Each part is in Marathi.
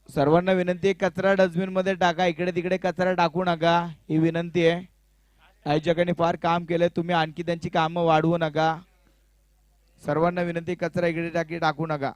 सर्वांना विनंती आहे, कचरा डस्टबिन मध्ये टाका, इकडे तिकडे कचरा टाकू नका, ही विनंती आहे. आयोजकांनी फार काम केलंय, तुम्ही आणखी त्यांची कामं वाढवू नका. सर्वांना विनंती, कचरा इकडे टाकू नका.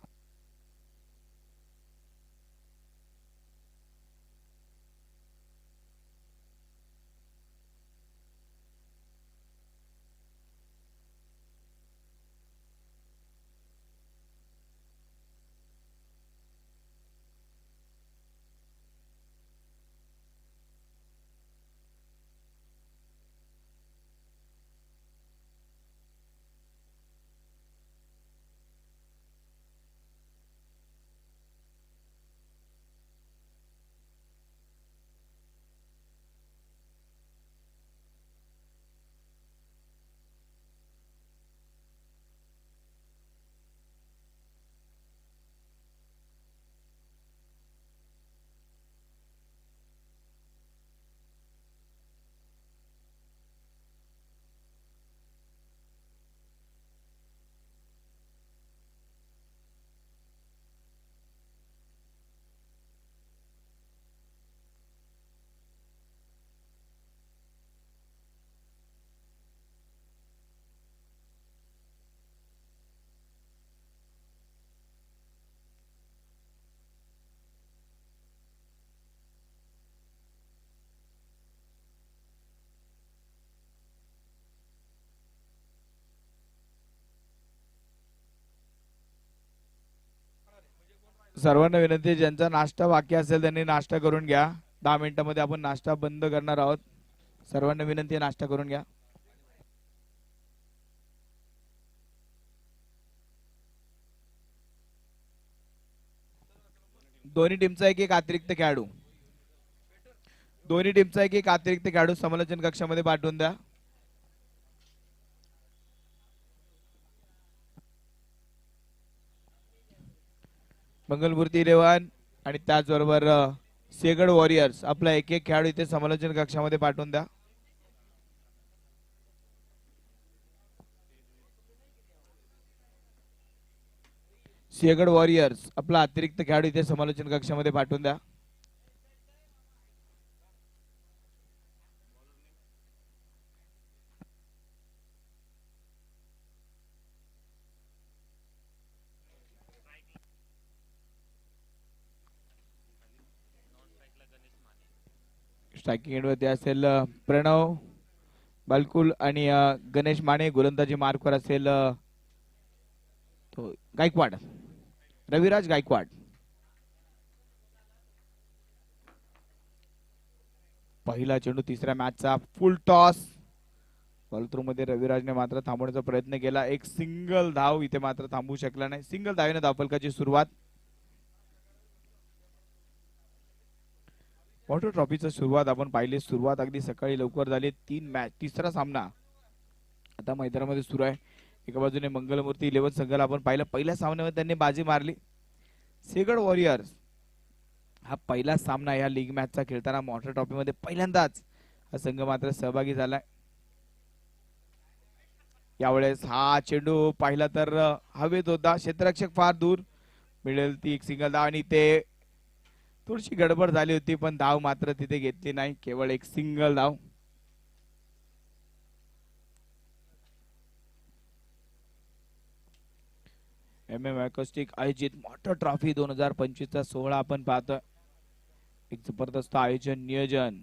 सर्वांना विनंती, ज्यांचा नाश्ता बाकी असेल त्यांनी नाश्ता करून घ्या. 10 मिनिटांमध्ये आपण नाश्ता बंद करणार आहोत. सर्वांना विनंती, नाश्ता करून घ्या. दोन्ही टीमचा एक अतिरिक्त खेळाडू, दोन्ही टीमचा एक अतिरिक्त खेळाडू समालोचन कक्षामध्ये पाठवून द्या. मंगलमूर्ती 11 आणि त्याचबरोबर सेगड वॉरियर्स, आपला एक खेळाडू इथे समालोचन कक्षामध्ये पाठवून द्या. सेगड वॉरियर्स, आपला अतिरिक्त खेळाडू इथे समालोचन कक्षामध्ये पाठवून द्या. स्ट्रायकिंग एंडवरती असेल प्रणव बालकुल आणि गणेश माने. गोलंदाजी मार्कवर असेल तो गायकवाड, रविराज गायकवाड. पहिला चेंडू तिसऱ्या मॅचचा, फुल टॉस. बॉल मध्ये रविराजने मात्र थांबवण्याचा प्रयत्न केला. एक सिंगल धाव इथे मात्र थांबवू शकला नाही. सिंगल धावेने धावफलकाची सुरुवात. वॉटर ट्रॉफीची सुरुवात आपण पाहिली, सुरुवात अगदी सकाळी लवकर झाली. 3 मॅच, तिसरा सामना आता मैदानामध्ये सुरू आहे. एका बाजूने मंगलमूर्ती 11 संघाला आपण पाहिलं, पहिल्या सामन्यामध्ये त्यांनी बाजी मारली. सेगड वॉरियर्स हा पहिला सामना या लीग मॅचचा खेळताना वॉटर ट्रॉफी मध्ये पहिल्यांदाच हा संघ मात्र सहभागी झालाय. यावेळेस हा चेंडू पाहिला तर हवेत होता, क्षेत्ररक्षक फार दूर, मिळेल ती एक सिंगल धाव. आणि ते थोडीशी गडबड झाली होती, पण धाव मात्र तिथे घेतली नाही, केवळ एक सिंगल धाव. MM अकॉस्टिक आयोजित वॉटर ट्रॉफी 2025 चा सोहळा आपण पाहतोय. एक जबरदस्त आयोजन, नियोजन.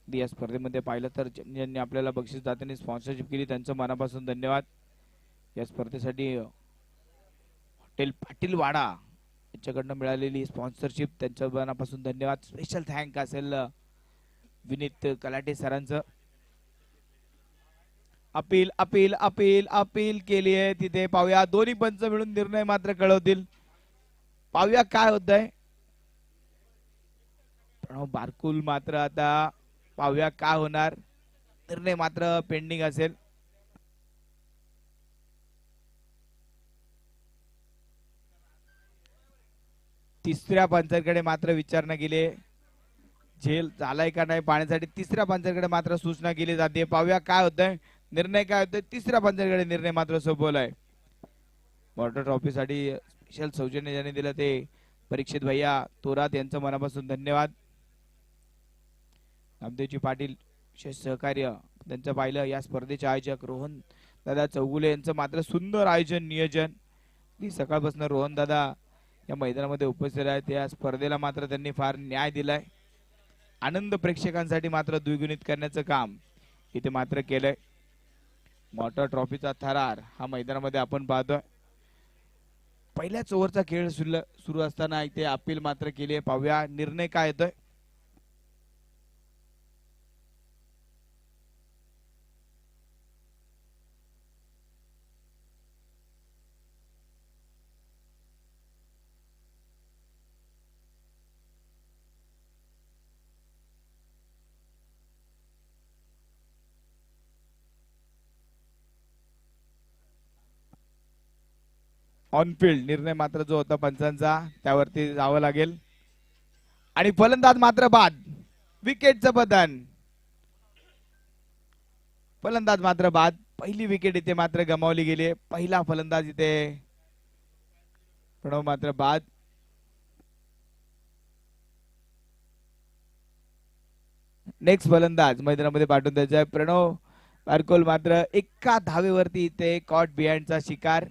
या स्पर्धेमध्ये पाहिलं तर ज्यांनी आपल्याला बक्षीस दात्यांनी स्पॉन्सरशिप केली त्यांचं मनापासून धन्यवाद. या स्पर्धेसाठी हॉटेल पाटील वाडा यांच्याकडनं मिळालेली स्पॉन्सरशिप, त्यांच्या मनापासून धन्यवाद. स्पेशल थँक असेल विनीत कलाटे सरांचं. अपील अपील अपील अपील केली आहे तिथे. पाहूया, दोन्ही पंच मिळून निर्णय मात्र कळवतील. पाहूया काय होत आहे. प्रणव बारकुल मात्र आता पाहूया काय होणार. निर्णय मात्र पेंडिंग असेल. तिसऱ्या पंचांकडे मात्र विचारणा केली, झेल झालाय का नाही पाहण्यासाठी तिसऱ्या पंचांकडे मात्र सूचना केली जाते. पाहूया काय होतंय, निर्णय काय होतोय. तिसऱ्या पंचांकडे निर्णय मात्र सोपवलाय. वॉटर ट्रॉफी साठी स्पेशल सौजन्य ज्याने दिलं ते परीक्षित भैया तोरात यांचं मनापासून धन्यवाद. नामदेवजी पाटील विशेष सहकार्य त्यांचं पाहिलं. या स्पर्धेचे आयोजक रोहन दादा चौगुले यांचं मात्र सुंदर आयोजन नियोजन. सकाळपासून रोहन दादा या मैदानामध्ये उपस्थित आहेत. या स्पर्धेला मात्र त्यांनी फार न्याय दिलाय. आनंद प्रेक्षकांसाठी मात्र द्विगुणित करण्याचं काम इथे मात्र केलंय. मोठा ट्रॉफीचा थरार हा मैदानामध्ये आपण पाहतोय. पहिल्याच ओव्हरचा खेळ सुरू असताना इथे अपील मात्र केली आहे. पाहूया निर्णय काय येतोय. ऑनफिल्ड निर्णय मात्र जो होता पंचांचा त्यावरती जावं लागेल. आणि फलंदाज मात्र बाद. विकेटचं पतन. फलंदाज मात्र बाद. पहिली विकेट इथे मात्र गमावली गेली. पहिला फलंदाज इथे प्रणव मात्र बाद. नेक्स्ट फलंदाज मैदानामध्ये पाठवून द्यायचा प्रणव पारकोल मात्र एका धावेवरती इथे कॉट बिहाइंडचा शिकार.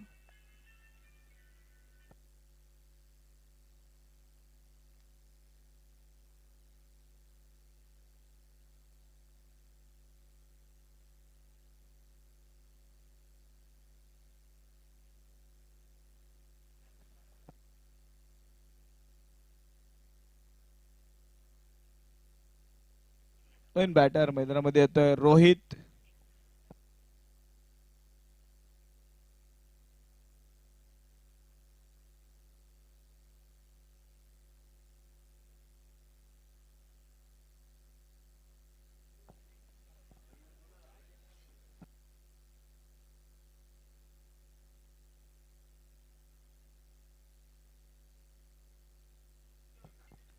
बॅटर मैदानामध्ये येतोय रोहित.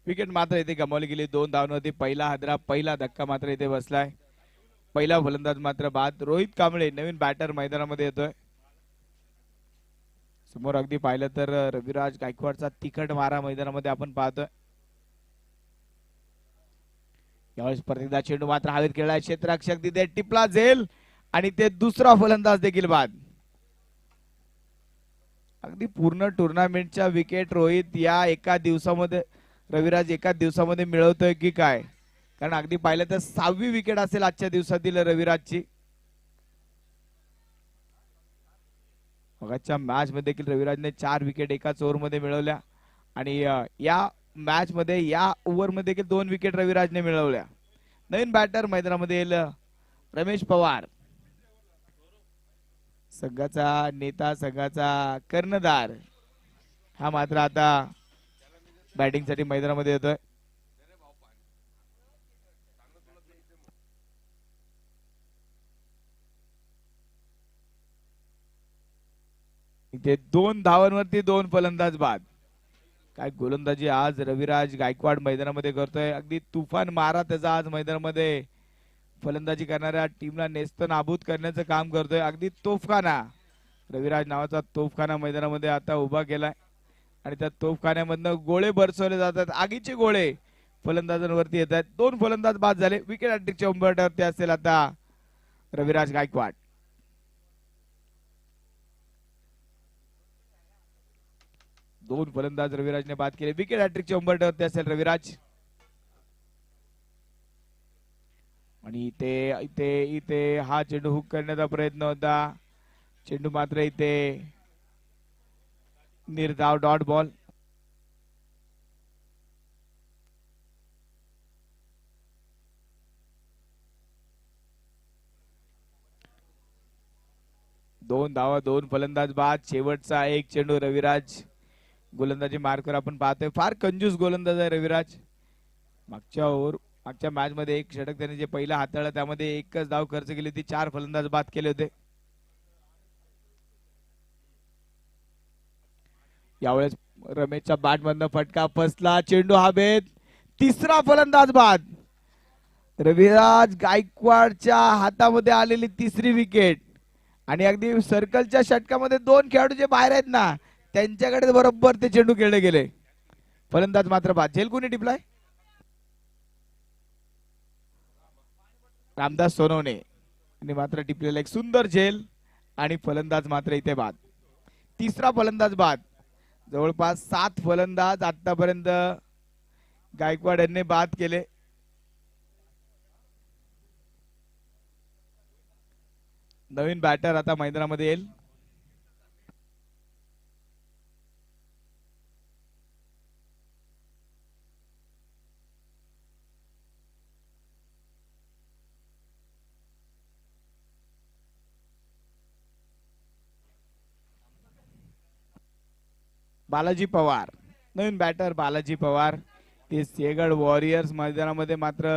विकेट मात्र इथे गमावली गेली. 2 धावांवरती पहिला हादरा पहिला धक्का मात्र इथे बसलाय. पहिला फलंदाज मात्र बाद. रोहित कांबळे नवीन बॅटर मैदानामध्ये येतोय. समोर अगदी पाहिलं तर रविराज गायकवाडचा तिखट मारा मैदानामध्ये आपण पाहतोय. यावेळेस प्रतिदा चेंडू मात्र हवेत खेळलाय. क्षेत्ररक्षक तिथे टिपला झेल आणि ते दुसरा फलंदाज देखील बाद. अगदी पूर्ण टुर्नामेंटच्या विकेट रोहित या एका दिवसामध्ये रविराज एका दिवसामध्ये मिळवतोय की काय. कारण अगदी पाहिलं तर 6वी विकेट असेल आजच्या दिवसातील रविराजची. मगाच्या मॅच मध्ये देखील रविराजने 4 विकेट एकाच ओव्हर मध्ये मिळवल्या. आणि या मॅच मध्ये या ओव्हर मध्ये देखील 2 विकेट रविराजने मिळवल्या. नवीन बॅटर मैदानामध्ये येईल रमेश पवार. संघाचा नेता संघाचा कर्णधार हा मात्र आता बॅटिंग साठी मैदानामध्ये येतोय. इथे 2 धावांवरती 2 फलंदाज बाद. काय गोलंदाजी आज रविराज गायकवाड मैदानामध्ये करतोय. अगदी तुफान मारा त्याचा आज मैदानामध्ये फलंदाजी करणाऱ्या टीमला नेस्त नाबूद करण्याचं काम करतोय. अगदी तोफखाना रविराज नावाचा तोफखाना मैदानामध्ये आता उभा केलाय. आणि त्या तोफखान्यामधनं गोळे बरसवले जातात. आगीचे गोळे फलंदाजांवरती येत आहेत. 2 फलंदाज बाद झाले. विकेट हॅट्रिकच्या उंबरठ्यावरती असेल आता रविराज गायकवाड. दोन फलंदाज रविराजने बाद केले. विकेट हॅट्रिकच्या उंबरठ्यावरती असेल रविराज. आणि इथे इथे इथे हा चेंडू हुक करण्याचा प्रयत्न होता. चेंडू मात्र इथे निर्धाव डॉट बॉल. दोन धावा 2 फलंदाज बाद. शेवटचा एक चेंडू रविराज गोलंदाजी मार्कवर आपण पाहतोय. फार कंजूस गोलंदाज आहे रविराज. मागच्या मॅच मध्ये एक षटक त्याने जे पहिला हाताळलं त्यामध्ये एकच धाव खर्च केली होती. 4 फलंदाज बाद केले होते. यावेळेस रमेशच्या बॅट मधनं फटका फसला. चेंडू हवेत. तिसरा फलंदाज बाद. रविराज गायकवाडच्या हातामध्ये आलेली तिसरी विकेट. आणि अगदी सर्कलच्या षटकामध्ये 2 खेळाडू जे बाहेर आहेत ना त्यांच्याकडे बरोबर ते चेंडू खेळले गेले. फलंदाज मात्र बाद. झेल कोणी टिपलाय? रामदास सोनवणे यांनी मात्र टिपलेला एक सुंदर झेल आणि फलंदाज मात्र इथे बाद. तिसरा फलंदाज बाद. जवळपास 7 फलंदाज आतापर्यंत गायकवाड यांनी बाद केले. नवीन बॅटर आता मैदानामध्ये येईल. बालाजी पवार, नवीन बॅटर बालाजी पवार. ते सिंहगड वॉरियर्स मैदानामध्ये मात्र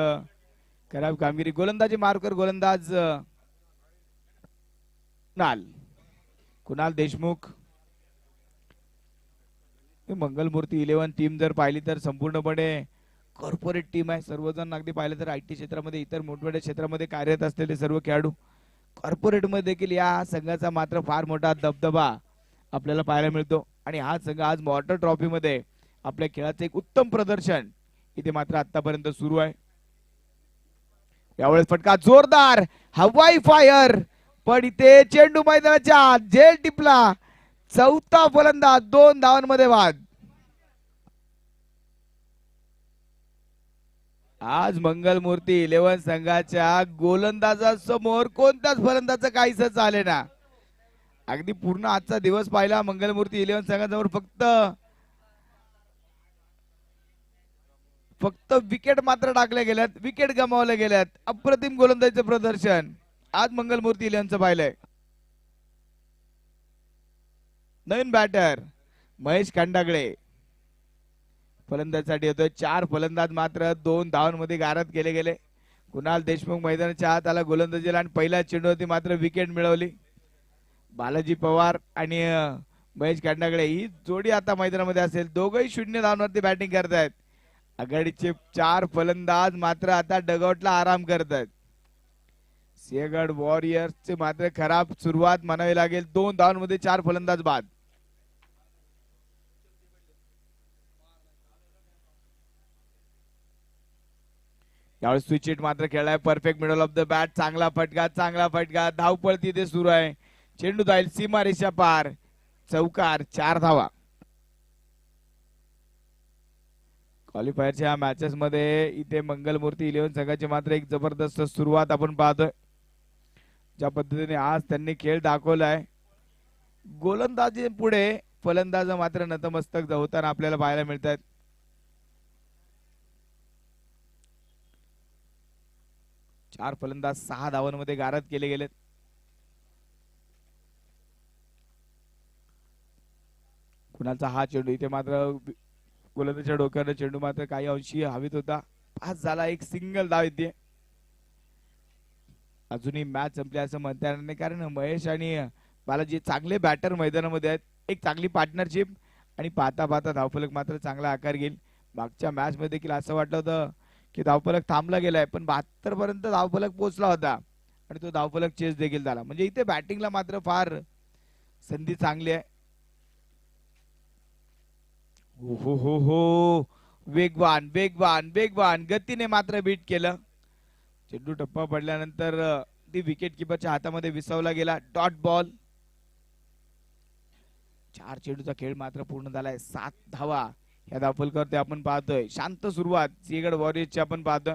खराब कामगिरी. गोलंदाजी मार्कर गोलंदाज कुणाल देशमुख. मंगलमूर्ती 11 टीम जर पाहिली तर संपूर्णपणे कॉर्पोरेट टीम आहे. सर्वजण अगदी पाहिलं तर IT क्षेत्रामध्ये इतर मोठमोठ्या क्षेत्रामध्ये कार्यरत असलेले सर्व खेळाडू. कॉर्पोरेट मध्ये देखील या संघाचा मात्र फार मोठा दबदबा आपल्याला पाहायला मिळतो आणि हा संघ आज मॉर्टर ट्रॉफी मध्ये आपल्या खेळाचे एक उत्तम प्रदर्शन इथे मात्र आतापर्यंत सुरू आहे. यावेळेस फटका जोरदार हवाई फायर, पण इथे चेंडू मैदानाच्या आत. झेल टिपला. चौथा फलंदाज 2 धावांमध्ये बाद. आज मंगलमूर्ती 11 संघाच्या गोलंदाजासमोर कोणत्याच फलंदाजाचं काहीच चाले ना. अगदी पूर्ण आजचा दिवस पाहिला मंगलमूर्ती 11 संघासमोर फक्त विकेट मात्र टाकल्या गेल्यात, विकेट गमावल्या गेल्यात. अप्रतिम गोलंदाजीचं प्रदर्शन आज मंगलमूर्ती 11चं पाहिलंय. नवीन बॅटर महेश खंडागळे फलंदाजीसाठी येतोय. 4 फलंदाज मात्र 2 धावांमध्ये गारद केले गेले. कुणाल देशमुख मैदानाच्या आत आला गोलंदाजीला आणि पहिल्या चेंडूवरती मात्र विकेट मिळवली. बालाजी पवार आणि महेश खंडागळे ही जोडी आता मैदानामध्ये असेल. दोघंही 0 धावांवरती बॅटिंग करतायत. आघाडीचे 4 फलंदाज मात्र आता डगआउटला आराम करतायत. सिंहगड वॉरियर्सचे मात्र खराब सुरुवात म्हणावी लागेल. 2 धावांमध्ये 4 फलंदाज बाद. यावेळेस स्विच हिट मात्र खेळलाय. Perfect middle of the bat. चांगला फटका धावपळ तिथे सुरू आहे. चेंडू जाईल सीमारेषा पार. चौकार. 4 धावा. क्वालिफायरच्या मॅचेस मध्ये इथे मंगलमूर्ती 11 संघाची मात्र एक जबरदस्त सुरुवात आपण पाहतोय. ज्या पद्धतीने आज त्यांनी खेळ दाखवलाय. गोलंदाजी पुढे फलंदाज मात्र नतमस्तक होताना आपल्याला पाहायला मिळतात. चार फलंदाज 6 धावांमध्ये गारद केले गेलेत. कुणाचा हा चेंडू इथे मात्र गोलंदाजाच्या डोक्यावर चेंडू मात्र काही अंशी हवेत होता. 5 झाला. एक सिंगल धाव येते. अजूनही मॅच संपली असं म्हणता येणार नाही, कारण महेश आणि बालाजी चांगले बॅटर मैदानामध्ये आहेत. एक चांगली पार्टनरशिप आणि पाहता पाहता धावफलक मात्र चांगला आकार घेईल. मागच्या मॅच मध्ये देखील असं वाटलं होतं की धावफलक थांबला गेलाय, पण 72 पर्यंत धावफलक पोहोचला होता आणि तो धावफलक चेस देखील झाला. म्हणजे इथे बॅटिंगला मात्र फार संधी चांगली आहे. हो हो हो, वेगवान वेगवान वेगवान गतीने मात्र बीट केलं. चेंडू टप्पा पडल्यानंतर ती विकेट किपरच्या हातामध्ये विसवला गेला. Dot ball. 4 चेंडूचा खेळ मात्र पूर्ण झालाय. 7 धावा या धावफलकावरती आपण पाहतोय. शांत सुरुवात सिंहगड वॉरियर्सची आपण पाहतोय.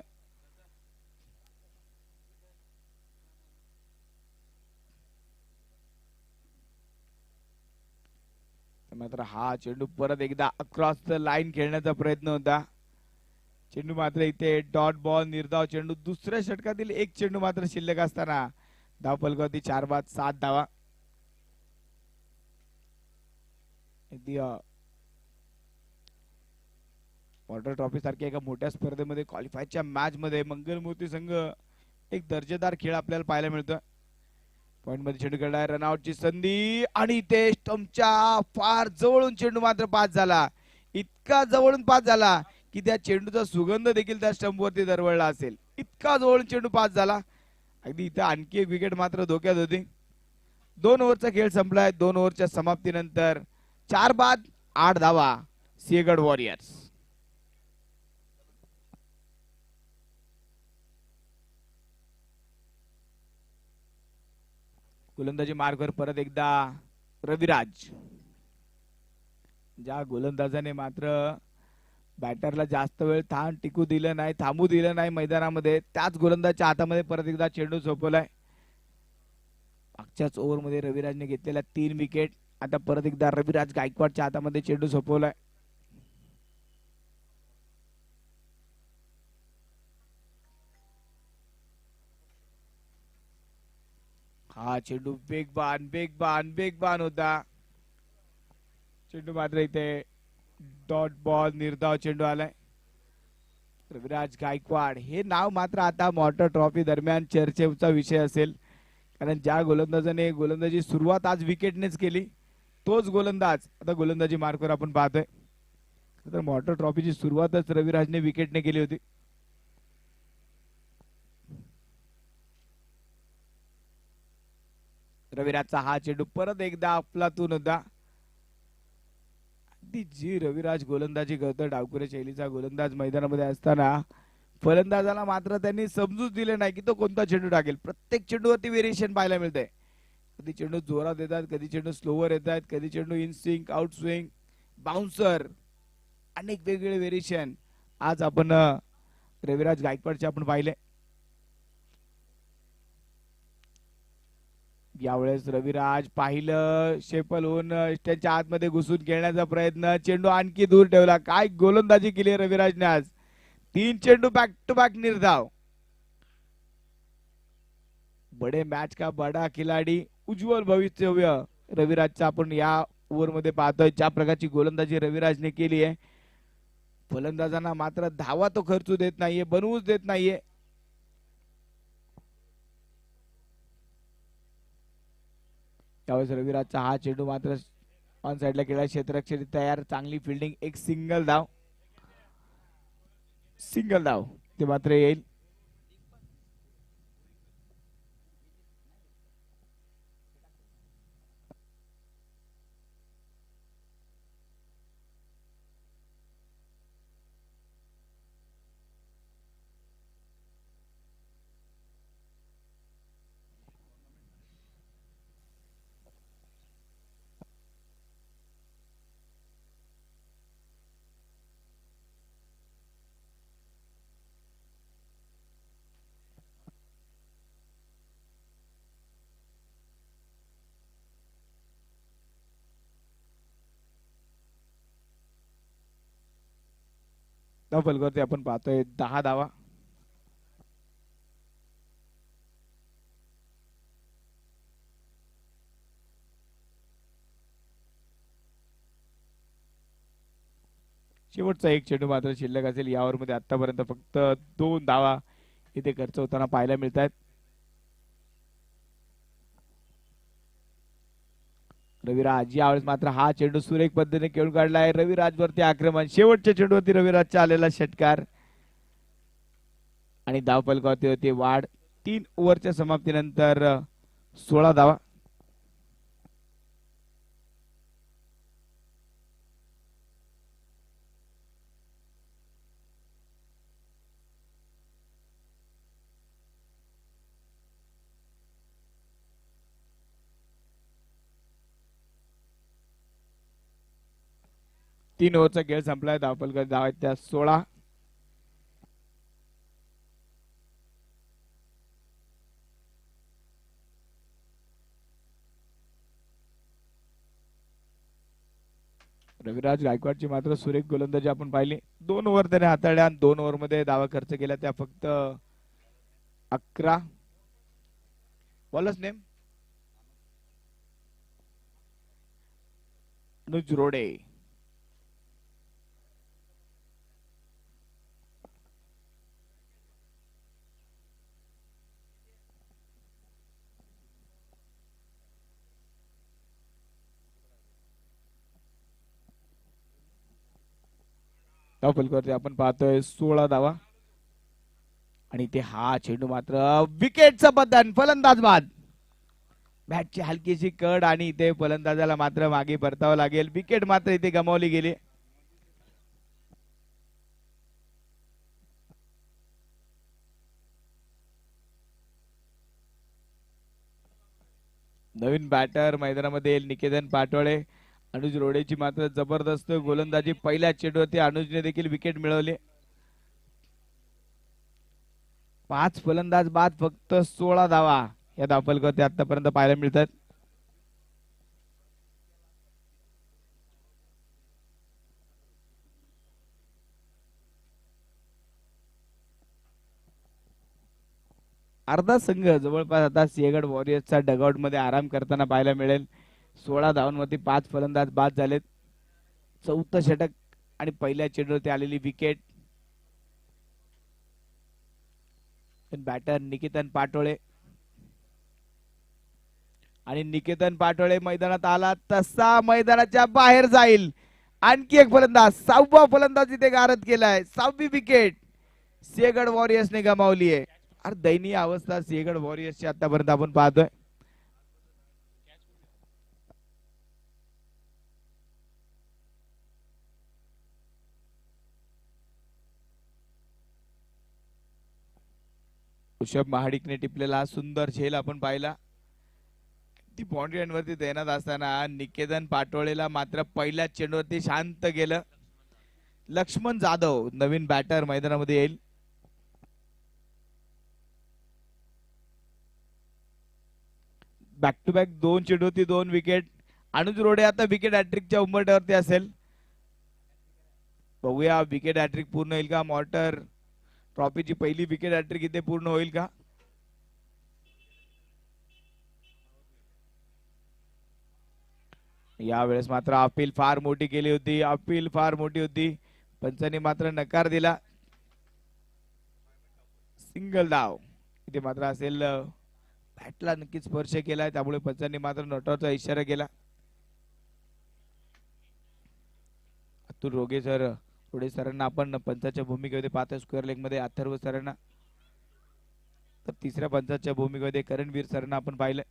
मात्र हा चेंडू परत एकदा अक्रॉस द लाईन खेळण्याचा प्रयत्न होता. चेंडू मात्र इथे डॉट बॉल, निर्धाव चेंडू. दुसऱ्या षटकातील एक चेंडू मात्र शिल्लक असताना धावफलकावरती 4 बाद 7 धावा. वॉटर ट्रॉफी सारख्या एका मोठ्या स्पर्धेमध्ये क्वालिफायच्या मॅच मध्ये मंगलमूर्ती संघ एक दर्जेदार खेळ आपल्याला पाहायला मिळतो. पॉइंट मध्ये चेंडू खेळलाय. रनआउटची संधी आणि ते स्टंपच्या फार जवळून चेंडू मात्र पास झाला. इतका जवळून पास झाला की त्या चेंडूचा सुगंध देखील त्या स्टंप वरती दरवळला असेल. इतका जवळून चेंडू पास झाला. अगदी इथे आणखी एक विकेट मात्र धोक्यात होती. 2 ओव्हरचा खेळ संपलाय. 2 ओव्हरच्या समाप्तीनंतर 4 बाद 8 धावा सिंहगड वॉरियर्स. गोलंदाजी मार्कवर परत एकदा रविराज. ज्या गोलंदाजाने मात्र बॅटरला जास्त वेळ टिकू दिलं नाही, थांबू दिलं नाही मैदानामध्ये, त्याच गोलंदाजच्या हातामध्ये परत एकदा चेंडू सोपवलाय. मागच्याच ओव्हरमध्ये रविराजने घेतलेल्या 3 विकेट, आता परत एकदा रविराज गायकवाडच्या हातामध्ये चेंडू सोपवलाय. हा चेंडू वेगवान वेगवान वेगवान होता. चेंडू मात्र इथे डॉट बॉल, निर्धाव चेंडू आलाय. रविराज गायकवाड हे नाव मात्र आता मॉर्टर ट्रॉफी दरम्यान चर्चेचा विषय असेल, कारण ज्या गोलंदाजाने गोलंदाजी सुरुवात आज विकेटनेच केली, तोच गोलंदाज आता गोलंदाजी मार्कवर आपण पाहतोय. तर मॉर्टर ट्रॉफीची सुरुवातच रविराजने विकेटने केली होती. रविराजचा हा चेंडू परत एकदा अफलातून होता. जी रविराज गोलंदाजी करतो, डावखुऱ्या शैलीचा गोलंदाज मैदानामध्ये असताना फलंदाजाला मात्र त्यांनी समजूच दिले नाही की तो कोणता चेंडू टाकेल. प्रत्येक चेंडूवरती व्हेरिएशन पाहायला मिळते. कधी चेंडू जोरात येतात, कधी चेंडू स्लोवर येतात, कधी चेंडू in swing, out swing, bouncer, अनेक वेगवेगळे व्हेरिएशन आज आपण रविराज गायकवाडचे आपण पाहिले. यावेळेस रविराज पाहिलं शेपल होऊन त्यांच्या आतमध्ये घुसून खेळण्याचा प्रयत्न, चेंडू आणखी दूर ठेवला. काय गोलंदाजी केली रविराजने आज. 3 चेंडू बॅक टू बॅक निर्धाव. बडे मॅच का बडा खिलाडी, उज्ज्वल भवितव्य रविराजचा आपण या ओव्हर मध्ये पाहतोय. ज्या प्रकारची गोलंदाजी रविराजने केली आहे, फलंदाजांना मात्र धावा तो खर्चू देत नाहीये, बनवूच देत नाहीये. त्यावेळेस रविराजचा हा चेंडू मात्र ऑन साइडला केला, क्षेत्ररक्षक तयार, चांगली फिल्डिंग, एक सिंगल धाव, सिंगल धाव ते मात्र येईल. फलकावरती आपण पाहतोय 10 धावा. शेवटचा एक चेंडू मात्र शिल्लक असेल यावर मध्ये. आतापर्यंत फक्त 2 धावा इथे खर्च होताना पाहायला मिळत आहेत. रविराज यावेळेस मात्र हा चेंडू सुरेख पद्धतीने खेळून काढलाय. रविराज वरती आक्रमण, शेवटच्या चेंडूवरती रविराजचा आलेला षटकार आणि धाव फलकावरती होती वाढ. 3 ओव्हरच्या समाप्तीनंतर 16 धावा. तीन ओव्हरचा खेळ संपलाय. धावफलक धाव आहेत त्या 16. रविराज गायकवाडची मात्र सुरेख गोलंदाजी आपण पाहिली. 2 ओव्हर त्याने हाताळल्या, 2 ओव्हर मध्ये धावा खर्च केल्या त्या फक्त 11. Bowlers name Anuj Rode. फलकावरती आपण पाहतोय 16 धावा आणि ते हा चेंडू मात्र विकेटचं बदन, फलंदाज बाद. बॅटची हलकीशी कड आणि इथे फलंदाजाला मात्र मागे परतावं लागेल. विकेट मात्र इथे गमावली गेली. नवीन बॅटर मैदानामध्ये येईल निकेतन पाटोळे. अनुज रोडेची मात्र जबरदस्त गोलंदाजी, पहिल्या चेंडूवरती अनुजने देखील विकेट मिळवली. 5 फलंदाज बाद फक्त 16 धावा या धावफलकावरती आतापर्यंत पाहायला मिळतात. अर्धा संघ जवळपास आता सिंहगड वॉरियर्सचा डगआउट मध्ये आराम करताना पाहायला मिळेल. 16 धावांवरती 5 फलंदाज बाद झालेत. चौथं षटक आणि पहिल्या चेंडूवरती आलेली विकेट. बॅटर निकेतन पाटोळे आणि निकेतन पाटोळे मैदानात आला तसा मैदानाच्या बाहेर जाईल. आणखी एक फलंदाज, 6वा फलंदाज इथे गारद केलाय. 6वी विकेट सिंहगड वॉरियर्सने गमावली आहे. अरे दयनीय अवस्था सिंहगड वॉरियर्सची आतापर्यंत आपण पाहतोय. ऋषभ महाडिकने टिपलेला सुंदर झेल आपण पाहिला. ती बाउंड्री वरती तैनात असताना निकेतन पाटोळेला मात्र पहिल्या चेंडूवरती शांत केलं. लक्ष्मण जाधव नवीन बॅटर मैदानामध्ये येईल. बॅक टू बॅक 2 चेंडूवरती 2 विकेट. अनुज रोडे आता विकेट हॅट्रिकच्या उंबरठ्यावरती असेल. बघूया विकेट हॅट्रिक पूर्ण होईल का. मॉर्टर ट्रॉफीची पहिली विकेट हॅट्रिक इथे पूर्ण होईल का. यावेळेस मात्र अपील फार मोठी केली होती. अपील फार मोठी होती. पंचांनी मात्र नकार दिला. सिंगल धाव इथे मात्र असेल. बॅटला नक्कीच स्पर्श केलाय त्यामुळे पंचांनी मात्र नॉटआउटचा इशारा केला. अतुल रोगे सर रोडे सरांना आपण पंचाच्या भूमिकेमध्ये पाहतो. स्क्वेअर लेग मध्ये अथर्व सरांना, तर तिसऱ्या पंचाच्या भूमिकेमध्ये करणवीर सरांना आपण पाहिलं.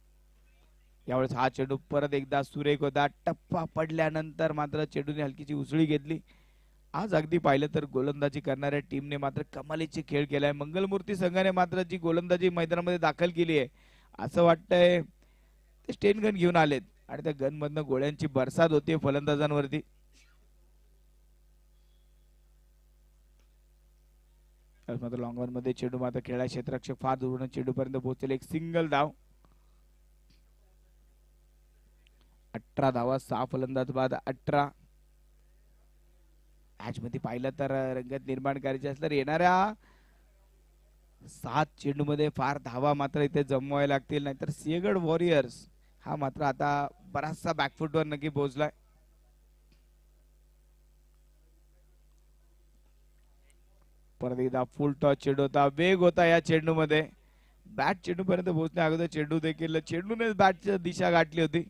यावेळेस हा चेंडू परत एकदा सुरेख होता. टप्पा पडल्यानंतर मात्र चेंडूने हलकीची उसळी घेतली. आज अगदी पाहिलं तर गोलंदाजी करणाऱ्या टीमने मात्र कमालीचे खेळ केलाय. मंगलमूर्ती संघाने मात्र जी गोलंदाजी मैदानामध्ये दाखल केली आहे असं वाटतंय ते स्टेन गन घेऊन आलेत आणि त्या गन मधनं गोळ्यांची बरसात होते फलंदाजांवरती. मात्र लॉंग ऑन मध्ये चेंडू मात्र खेळा क्षेत्ररक्षक फार दूरनं चेंडू पर्यंत पोहोचेल. एक सिंगल धाव. 18 धावा 6 फलंदाज बाद 18. मॅच मध्ये पाहिलं तर रंगत निर्माण करायची असल्यास येणाऱ्या 7 चेंडू मध्ये फार धावा मात्र इथे जमवायला लागतील. नाहीतर सिंहगड वॉरियर्स हा मात्र आता बराचसा बॅकफुटवर नक्की पोहोचलाय. परत एकदा फुल टॉस चेंडू होता. वेग होता या चेंडू मध्ये. बॅट चेंडू पर्यंत पोहोचण्या अगोदर चेंडू देखील चेंडूने बॅटची दिशा गाठली होती.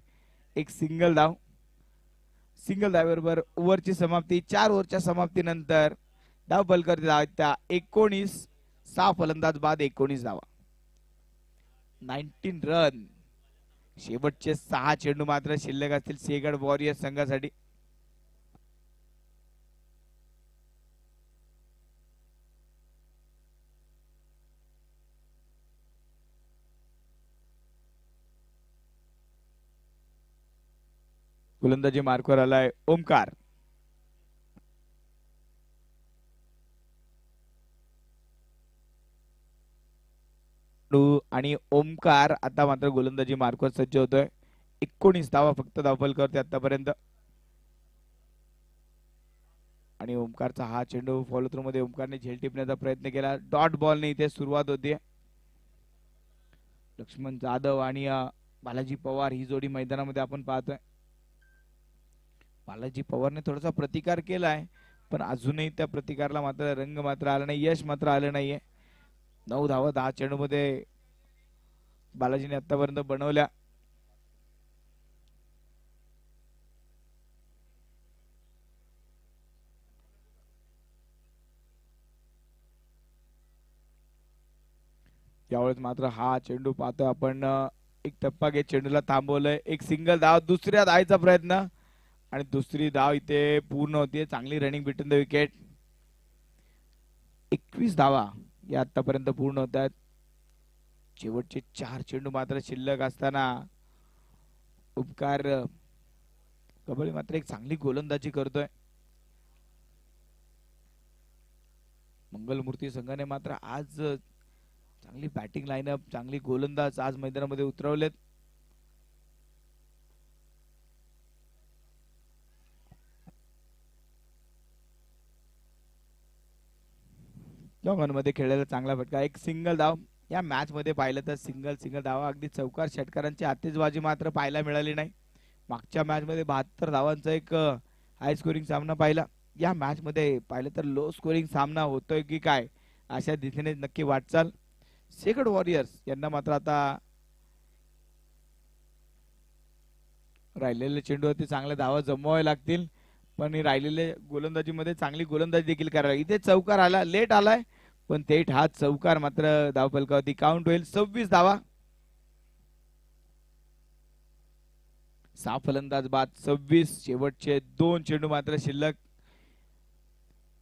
एक सिंगल धाव. सिंगल धावेबरोबर ओव्हरची समाप्ती. 4 ओव्हरच्या समाप्तीनंतर धाव फलकावरती धावा त्या 19. 6 फलंदाज बाद 19 धावा. 19 रन. शेवटचे 6 चेंडू मात्र शिल्लक असतील सिंहगड वॉरियर्स संघासाठी. गोलंदाजी मार्कवर आलाय ओमकार. आणि ओमकार आता मात्र गोलंदाजी मार्कवर सज्ज होतोय. 19 धावा फक्त धावफल करते आतापर्यंत. आणि ओमकारचा हा चेंडू फॉलो थ्रू मध्ये ओमकारने झेल टिपण्याचा प्रयत्न केला. डॉट बॉलने इथे सुरुवात होती. लक्ष्मण जाधव आणि बालाजी पवार ही जोडी मैदानामध्ये आपण पाहतोय. बालाजी पवारने थोडासा प्रतिकार केलाय पण अजूनही त्या प्रतिकारला मात्र रंग मात्र आला नाही. यश मात्र आलं नाहीये. 9 धावा 10 चेंडू मध्ये बालाजीने आतापर्यंत बनवल्या. यावेळेस मात्र हा चेंडू पाहतो आपण. एक टप्पा घेत चेंडूला थांबवलंय. एक सिंगल धाव. दुसऱ्या धावेचा प्रयत्न आणि दुसरी धाव इथे पूर्ण होतीये. चांगली रनिंग बिटवीन द विकेट. 21 धावा या आतापर्यंत पूर्ण होत आहेत. शेवटचे 4 चेंडू मात्र शिल्लक असताना उपकार कबड्डी मात्र एक चांगली गोलंदाजी करतोय. मंगलमूर्ती संघाने मात्र आज चांगली बॅटिंग लाईनअप, चांगली गोलंदाज आज मैदानामध्ये उतरवलेत. मध्ये खेळलेला चांगला फटका, एक सिंगल धाव या मॅच मध्ये पाहिलं तर सिंगल धावा, अगदी चौकार षटकारांची आतिषबाजी मात्र पाहायला मिळाली नाही. मागच्या मॅच मध्ये 72 धावांचा एक हाय स्कोरिंग सामना पाहिला. या मॅच मध्ये पाहिलं तर लो स्कोरिंग सामना होतोय की काय अशा दिशेने नक्की वाटचाल. सेकंड वॉरियर्स यांना मात्र आता राहिलेले चेंडूवरती चांगल्या धावा जमवावे लागतील, पण राहिलेले गोलंदाजीमध्ये चांगली गोलंदाजी देखील करावी. इथे चौकार आला, लेट आलाय, पण थेट हा चौकार मात्र धावफलकावरती काउंट होईल. 26 धावा. 6 फलंदाज बाद, 26. शेवटचे 2 चेंडू मात्र शिल्लक.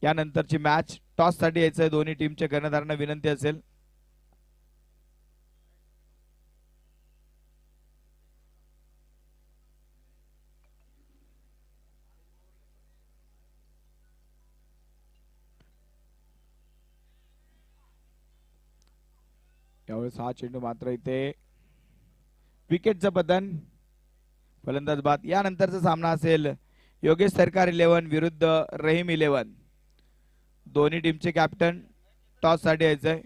यानंतरची मॅच टॉस साठी यायचं, दोन्ही टीमच्या कर्णधारांना विनंती असेल. यावेळेस हा चेंडू मात्र इथे विकेटचं पतन, फलंदाज बाद. यानंतरचा सामना असेल योगेश सरकार 11 विरुद्ध रहीम 11. दोन्ही टीमचे कॅप्टन टॉस साठी यायचंय.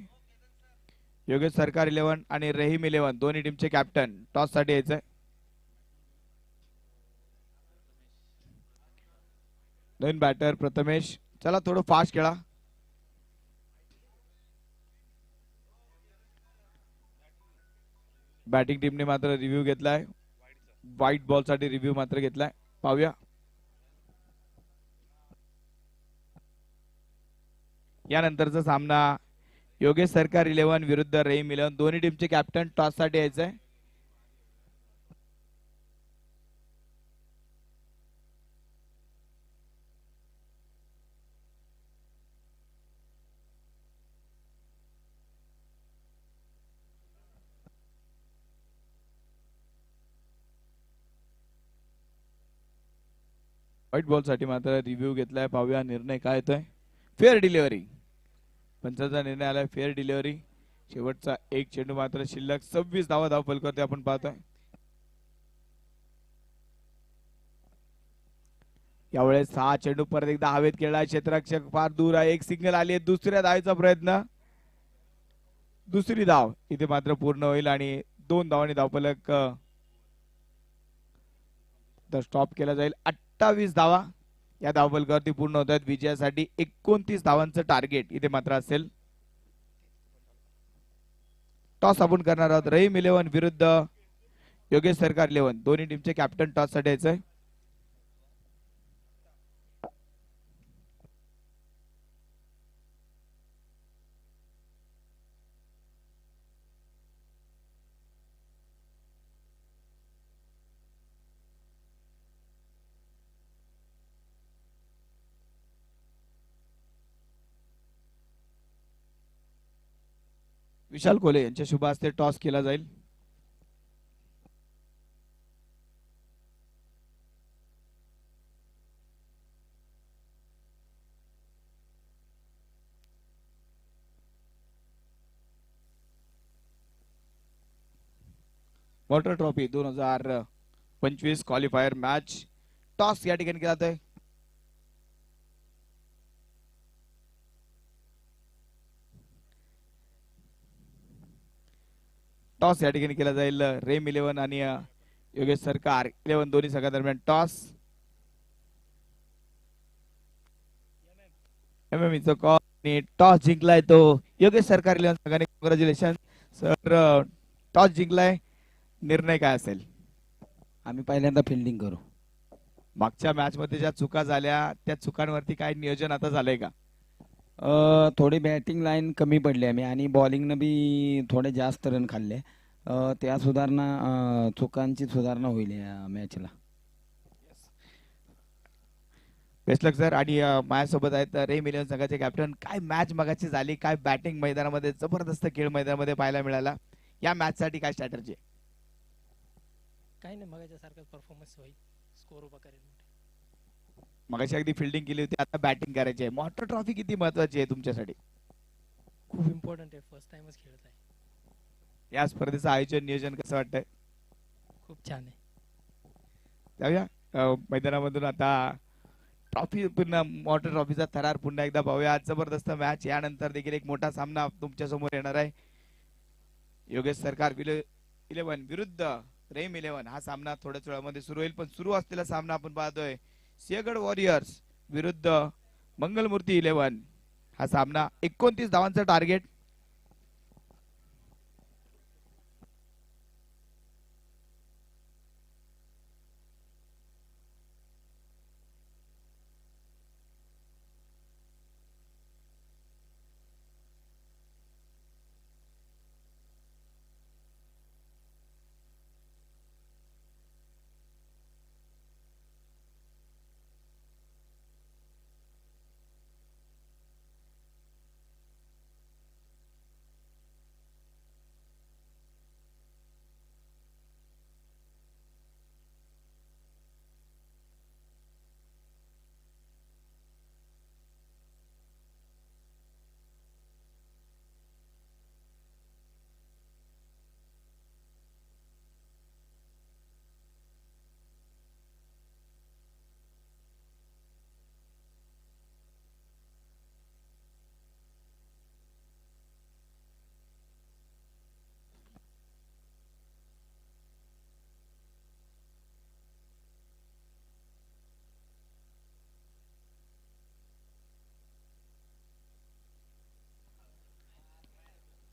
योगेश सरकार 11 आणि रहीम 11 दोन्ही टीमचे कॅप्टन टॉस साठी यायचंय. नवीन बॅटर प्रथमेश, चला थोडं फास्ट खेळा. बॅटिंग टीमने मात्र रिव्ह्यू घेतलाय, व्हाईट बॉल साठी रिव्ह्यू मात्र घेतलाय. पाहूया. यानंतरचा सामना योगेश सरकार 11 विरुद्ध रहीम 11 दोन्ही टीमचे कॅप्टन टॉस साठी यायचंय. व्हाईट बॉल साठी मात्र रिव्ह्यू घेतलाय. पाहूया निर्णय काय येतोय. फेअर डिलिव्हरी, पंचाचा निर्णय आलाय फेअर डिलिव्हरी. शेवटचा एक चेंडू मात्र शिल्लक. 26 धावा धावफलकावरती आपण पाहतोय. यावेळेस 6 चेंडू परत एकदा हवेत खेळलाय, क्षेत्ररक्षक फार दूर आहे, एक सिंगल आली आहे. दुसऱ्या धावेचा प्रयत्न, दुसरी धाव इथे मात्र पूर्ण होईल आणि 2 धावांनी धावफलक स्टॉप केला जाईल. 28 धावा या धावफलकावरती पूर्ण होत आहेत. विजयासाठी 29 धावांचं टार्गेट इथे मात्र असेल. टॉस आपण करणार आहोत. रहीम 11 विरुद्ध योगेश सरकार 11 दोन्ही टीमचे कॅप्टन टॉस साठी यायचंय. विशाल कोले यांच्या शुभ हस्ते टॉस केला जाईल. Water trophy 2025 qualifier match toss या ठिकाणी केला जातोय. टॉस या ठिकाणी केला जाईल. रहीम 11 आणि योगेश सरकार 11 दोन्ही संघादरम्यान टॉस. एमएमईचा कॉल आणि टॉस जिंकलाय तो योगेश सरकार 11 संघाने. कॉंग्रॅच्युलेशन सर, टॉस जिंकलाय. निर्णय काय असेल? आम्ही पहिल्यांदा फिल्डिंग करू. मागच्या मॅच मध्ये ज्या चुका झाल्या त्या चुकांवरती काय नियोजन आता झालंय का? थोडी बॅटिंग लाईन कमी पडली आम्ही आणि बॉलिंगनं बी थोडे जास्त रन खाल्ले. त्या सुधारणा, चुकांची सुधारणा होईल या मॅचला. बेस्ट लक सर. आणि माझ्यासोबत आहेत रहीम 11 संघाचे कॅप्टन. काय मॅच मगाची झाली, काय बॅटिंग मैदानामध्ये जबरदस्त खेळ मैदानामध्ये पाहायला मिळाला. या मॅच साठी काय स्ट्रॅटर्जी? काही नाही मगाच्या सारखाच परफॉर्मन्स होईल स्कोर उभा करेल मोठे. मगाशी अगदी फिल्डिंग केली होती आता बॅटिंग करायची आहे. मॉटर ट्रॉफी किती महत्वाची आहे तुमच्यासाठी? खूप इम्पॉर्टंट आहे फर्स्ट टाइमच खेळत आहे. या स्पर्धेचं आयोजन नियोजन कसं वाटतंय? खूप छान आहे. जाऊया मैदानामधून आता ट्रॉफी पुन्हा मॉटर ट्रॉफीचा थरार पुन्हा एकदा पाहूया. आज जबरदस्त मॅच यानंतर देखील एक मोठा सामना तुमच्या समोर येणार आहे. योगेश सरकार 11 विरुद्ध रेम 11 हा सामना थोड्याच वेळामध्ये सुरू होईल. पण सुरू असलेला सामना आपण पाहतोय सिंहगड वॉरियर्स विरुद्ध मंगलमूर्ती 11 हा सामना 29 धावांचं टार्गेट.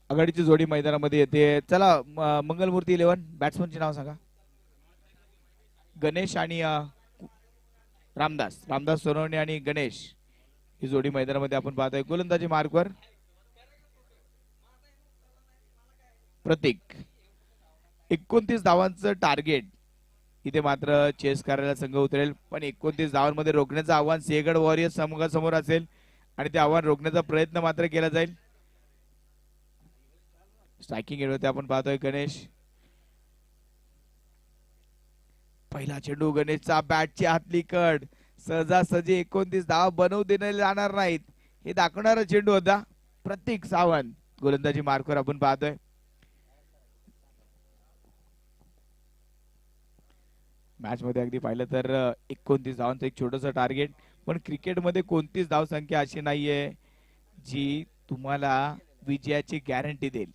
आघाडीची जोडी मैदानामध्ये येते. चला मंगलमूर्ती 11 बॅट्समनचे नाव सांगा. गणेश आणि रामदास सोनवणे आणि गणेश ही जोडी मैदानामध्ये आपण पाहतोय. गोलंदाजी मार्कवर प्रतीक. 29 धावांचं टार्गेट. इथे मात्र चेस करायला संघ उतरेल पण 29 धावांमध्ये रोखण्याचं आव्हान सिंहगड वॉरियर्स समोर असेल आणि ते आव्हान रोखण्याचा प्रयत्न मात्र केला जाईल. स्ट्रायकिंग एंडवरती आपण पाहतोय गणेश. पहिला चेंडू गणेशचा बॅटची आतली कड. सहजासहजी 29 धावा बनवू देणे जाणार नाहीत हे दाखवणारा चेंडू होता. प्रतीक सावंत गोलंदाजी मार्कवर आपण पाहतोय. मॅच मध्ये अगदी पाहिलं तर 29 धावांचं एक छोटस टार्गेट. पण क्रिकेटमध्ये कोणतीच धाव संख्या अशी नाहीये जी तुम्हाला विजयाची गॅरंटी देईल.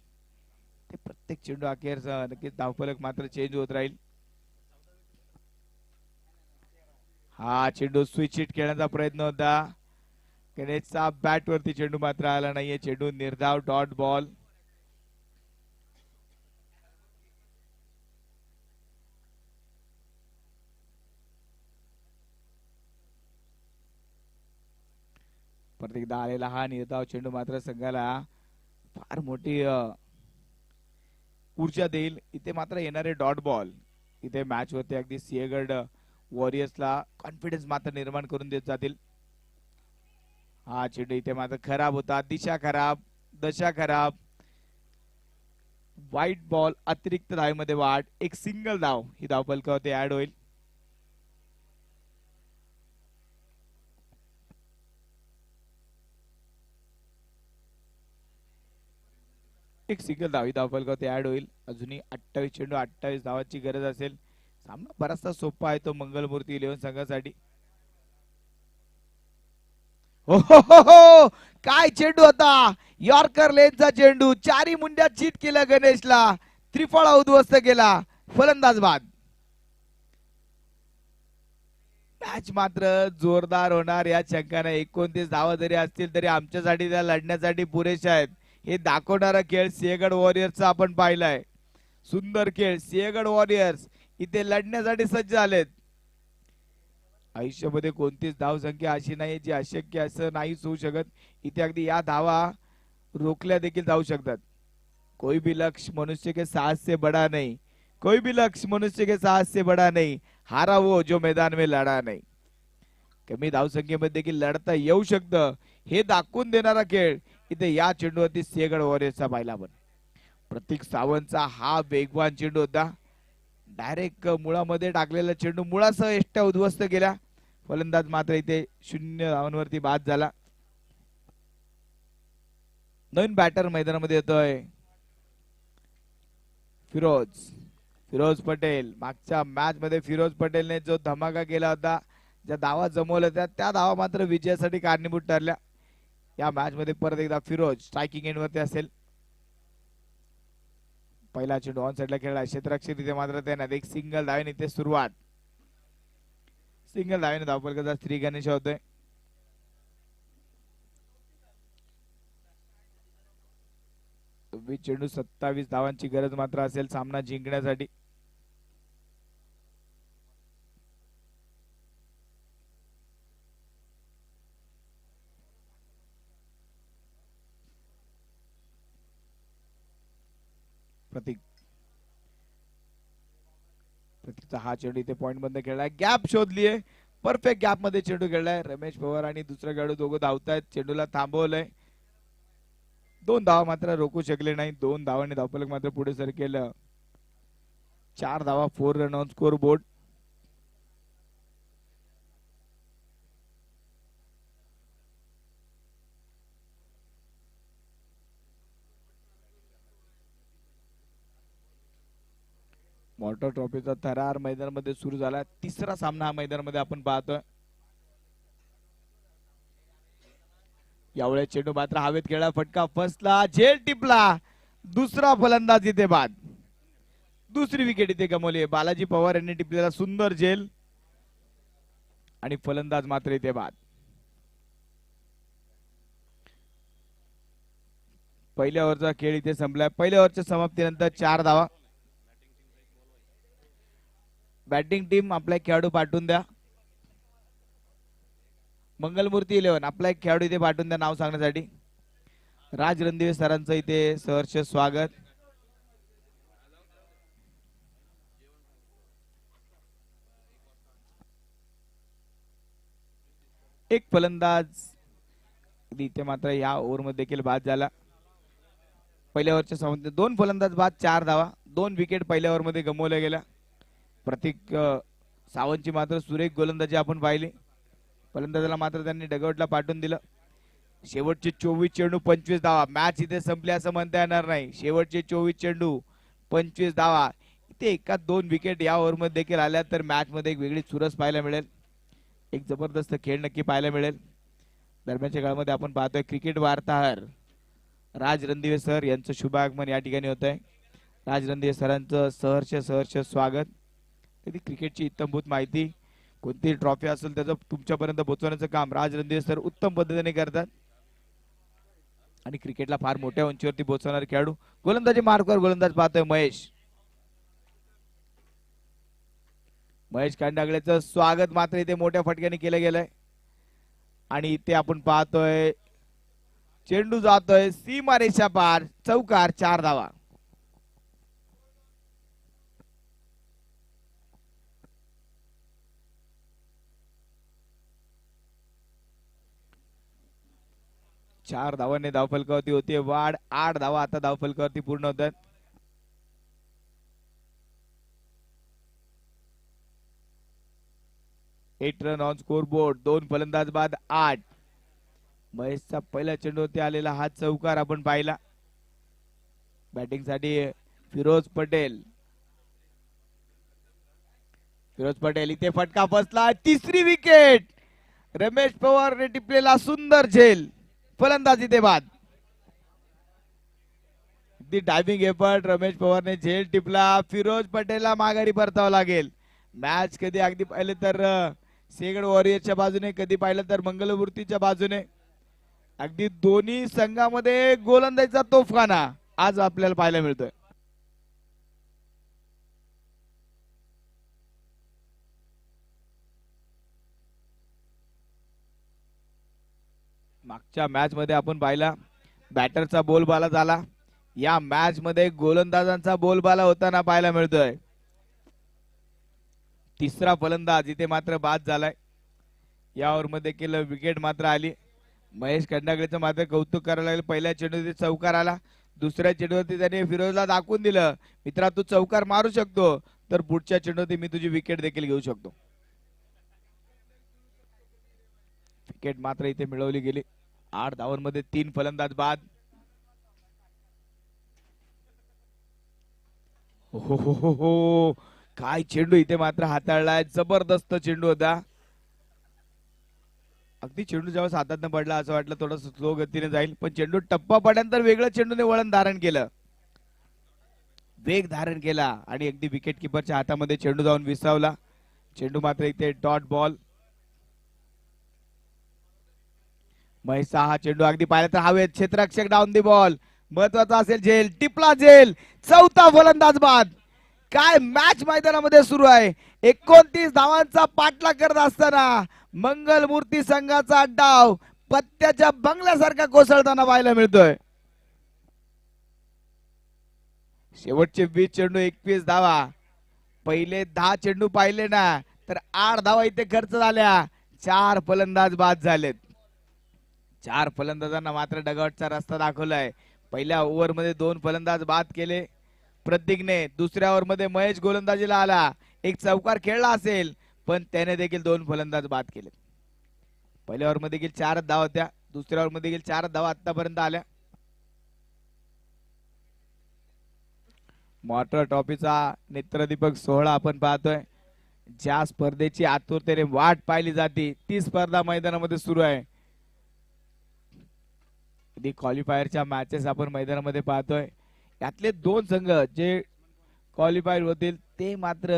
ते प्रत्येक चेंडू अखेर नक्कीच धावफलक मात्र चेंज होत राहील. हा चेंडू स्विच हिट खेळण्याचा प्रयत्न होता गणेशचा बॅट वरती. चेंडू मात्र आला नाहीये. चेंडू निर्धाव डॉट बॉल. परत एकदा आलेला हा निर्धाव चेंडू मात्र संघाला फार मोठी ऊर्जा देईल. इथे मात्र येणारे डॉट बॉल इथे मॅच वरती अगदी सिंहगड वॉरियर्सला कॉन्फिडन्स मात्र निर्माण करून देत जातील. हा चेंडू इथे मात्र खराब होता. दिशा खराब, दशा खराब. व्हाईट बॉल अतिरिक्त धावेमध्ये वाढ. एक सिंगल धाव ही धावफलकावरती ऍड होईल. एक सिंगल धाव ही धावफलकावरती ऍड होईल. अजूनही 28 चेंडू 28 धावांची गरज असेल. सामना बराचसा सोपा आहे तो मंगलमूर्ती 11 संघासाठी. हो काय चेंडू होता. यॉर्कर लेनचा चेंडू. चारी मुंड्या चीट केला गणेशला. त्रिफळा उद्ध्वस्त केला. फलंदाज बाद. मॅच मात्र जोरदार होणार या शंकाने. 29 धावा जरी असतील तरी आमच्यासाठी त्या लढण्यासाठी पुरेशा आहेत हे दाखवणारा खेळ सिंहगड वॉरियर्सचा आपण पाहिलाय. सुंदर खेळ. सिंहगड वॉरियर्स इथे लढण्यासाठी सज्ज झालेत. आयुष्यामध्ये कोणतीच धाव संख्या अशी नाही जी अशक्य असं नाहीच होऊ शकत. इथे अगदी या धावा रोखल्या देखील जाऊ शकतात. कोई भी लक्ष्य मनुष्य के साहस से बड़ा नहीं. कोई भी लक्ष्य मनुष्य के साहस से बड़ा नहीं. हारा वो जो मैदान में लढा नाही. कमी धावसंख्येमध्ये देखील लढता येऊ शकतं हे दाखवून देणारा खेळ इथे या चेंडूवरती सिंहगड वॉरियर्सचा पाहिला. पण प्रतीक सावंतचा हा वेगवान चेंडू होता. डायरेक्ट मुळामध्ये टाकलेला चेंडू मुळासह एष्ट्या उद्ध्वस्त केला. फलंदाज मात्र इथे 0 धावांवरती बाद झाला. नवीन बॅटर मैदानामध्ये येतोय फिरोज पटेल. मागच्या मॅच मध्ये फिरोज पटेलने जो धमाका केला होता, ज्या धावा जमवल्या होत्या त्या धावा मात्र विजयासाठी कारणीभूत ठरल्या. या मॅच मध्ये परत एकदा फिरोज स्ट्रायकिंग एंड वरती असेल. पहिला चेंडू ऑन साइडला खेळला, क्षेत्ररक्षक इथे मात्र त्याने एक सिंगल धावेने इथे सुरुवात. सिंगल धावेने धावफलकाचा श्री गणेश होतोय. चेंडू 27 धावांची गरज मात्र असेल सामना जिंकण्यासाठी. प्रतीकचा हा चेंडू इथे पॉइंट बंद खेळलाय. गॅप शोधलीये, परफेक्ट गॅप मध्ये चेंडू खेळलाय. रमेश पवार आणि दुसरा खेळाडू दोघं धावतायत. चेंडूला थांबवलंय. 2 धावा मात्र रोखू शकले नाही. 2 धावांनी धावफलक मात्र पुढे सर केलं. 4 धावा, 4 रन ऑन स्कोर बोर्ड. मॉर्टर ट्रॉफीचा थरार मैदानामध्ये सुरू झाला. तिसरा सामना हा मैदानामध्ये आपण पाहतोय. यावेळेस चेंडू मात्र हवेत खेळला, फटका फसला, झेल टिपला. दुसरा फलंदाज इथे बाद. दुसरी विकेट इथे गमावली. बालाजी पवार यांनी टिपलेला सुंदर झेल आणि फलंदाज मात्र इथे बाद. पहिल्या ओव्हरचा खेळ इथे संपलाय. पहिल्या ओव्हरच्या समाप्तीनंतर 4 धावा. बॅटिंग टीम आपला एक खेळाडू पाठवून द्या. मंगलमूर्ती 11 आपला एक खेळाडू इथे पाठवून द्या नाव सांगण्यासाठी. राज रणदिवे सरांचं इथे सहर्ष स्वागत. एक फलंदाज इथे मात्र या ओव्हर मध्ये देखील बाद झाला. पहिल्या ओव्हरच्या समाप्तीत 2 फलंदाज बाद, 4 धावा. 2 विकेट पहिल्या ओव्हर मध्ये गमावल्या गेल्या. प्रतीक सावंतची मात्र सुरेख गोलंदाजी आपण पाहिली. फलंदाजाला मात्र त्यांनी डगआउटला पाठवून दिलं. शेवटचे 24 चेंडू 25 धावा. मॅच इथे संपली असं म्हणता येणार नाही. शेवटचे 24 चेंडू 25 धावा. इथे एका 2 विकेट या ओव्हर मध्ये देखील आल्या तर मॅच मध्ये एक वेगळी चुरस पाहायला मिळेल. एक जबरदस्त खेळ नक्की पाहायला मिळेल. दरम्यानच्या काळामध्ये आपण पाहतोय क्रिकेट वार्ताहर राज रणदिवे सर यांचं शुभागमन या ठिकाणी होत आहे. राज रणदिवे सरांचं सहर्ष स्वागत. कधी क्रिकेटची इत्तमभूत माहिती, कोणती ट्रॉफी असेल त्याचं तुमच्यापर्यंत पोहोचवण्याचं काम राज रणदिवे सर उत्तम पद्धतीने करतात. आणि क्रिकेटला फार मोठ्या उंचीवरती पोहोचवणारे खेळाडू. गोलंदाजी मार्कवर गोलंदाज पाहतोय महेश कांडागळेचं स्वागत मात्र इथे मोठ्या फटक्याने केलं गेलंय. आणि इथे आपण पाहतोय चेंडू जातोय सीमारेषा पार, चौकार, 4 धावा. चार धावांनी धावफलकावरती होती वाढ. 8 धावा आता धावफलकावरती पूर्ण होत आहेत. Eight run on score board. 2 फलंदाज बाद, 8. महेशचा पहिला चेंडूवरती आलेला हा चौकार आपण पाहिला. बॅटिंग साठी फिरोज पटेल इथे फटका बसला. तिसरी विकेट. रमेश पवारने टिपलेला सुंदर झेल. फलंदाजी ते बाद. दी डायव्हिंग एफर्ट. रमेश पवारने झेल टिपला. फिरोज पटेलला माघारी परतावं लागेल. मॅच कधी अगदी पाहिलं तर सेगड वॉरियर्सच्या बाजूने, कधी पाहिलं तर मंगलमूर्तीच्या बाजूने. अगदी दोन्ही संघामध्ये गोलंदाजीचा तोफखाना आज आपल्याला पाहायला मिळतोय. मागच्या मॅच मध्ये आपण पाहिला बॅटरचा बोलबाला झाला. या मॅच मध्ये गोलंदाजांचा बोलबाला होताना पाहायला मिळतोय. तिसरा फलंदाज इथे मात्र बाद झालाय. या ओव्हर मध्ये केलं विकेट मात्र आली. महेश खंडागळेचं मात्र कौतुक करायला लागलं. पहिल्या चेंडूवरती चौकार आला. दुसऱ्या चेंडूवरती त्याने फिरोजला दाखवून दिलं, मित्रा तू चौकार मारू शकतो. तर पुढच्या चेंडूवरती मी तुझी विकेट देखील घेऊ शकतो. विकेट मात्र इथे मिळवली गेली. 8 धावांमध्ये 3 फलंदाज बाद. हो, काय चेंडू इथे मात्र हाताळलाय. जबरदस्त चेंडू होता. अगदी चेंडू जेव्हा हातात पडला असं वाटलं थोडं स्लो गतीने जाईल, पण चेंडू टप्पा पडल्यानंतर वेगळं चेंडूने वळण धारण केलं, वेग धारण केला आणि अगदी विकेट किपरच्या हातामध्ये चेंडू जाऊन विसावला. चेंडू मात्र इथे डॉट बॉल. महेश हा चेंडू अगदी पाहिला तर हवेत. क्षेत्ररक्षक डाऊन दी बॉल. महत्वाचा असेल झेल. टिपला झेल. चौथा फलंदाज बाद. काय मॅच मैदानामध्ये सुरू आहे. 29 धावांचा पाठलाग करत असताना मंगलमूर्ती संघाचा डाव पत्त्याच्या बंगल्यासारखा कोसळताना पाहायला मिळतोय. शेवटचे 20 चेंडू 21 धावा. पहिले 10 चेंडू पाहिले ना तर 8 धावा इथे खर्च झाल्या. 4 फलंदाज बाद झालेत. 4 फलंदाजांना मात्र डगआउटचा रस्ता दाखवलाय. पहिल्या ओव्हर मध्ये 2 फलंदाज बाद केले प्रतीकने. दुसऱ्या ओव्हर मध्ये महेश गोलंदाजीला आला. एक चौकार खेळला असेल पण त्याने देखील 2 फलंदाज बाद केले. पहिल्या ओव्हर मध्ये देखील 4 धावा होत्या. दुसऱ्या ओव्हर मध्ये देखील 4 धावा आतापर्यंत आल्या. मॉटर ट्रॉफीचा नेत्रदीपक सोहळा आपण पाहतोय. ज्या स्पर्धेची आतुरतेने वाट पाहिली जाते ती स्पर्धा मैदानामध्ये सुरू आहे. क्वालिफायरच्या मॅचेस आपण मैदानामध्ये पाहतोय. यातले 2 संघ जे क्वालिफायर होतील ते मात्र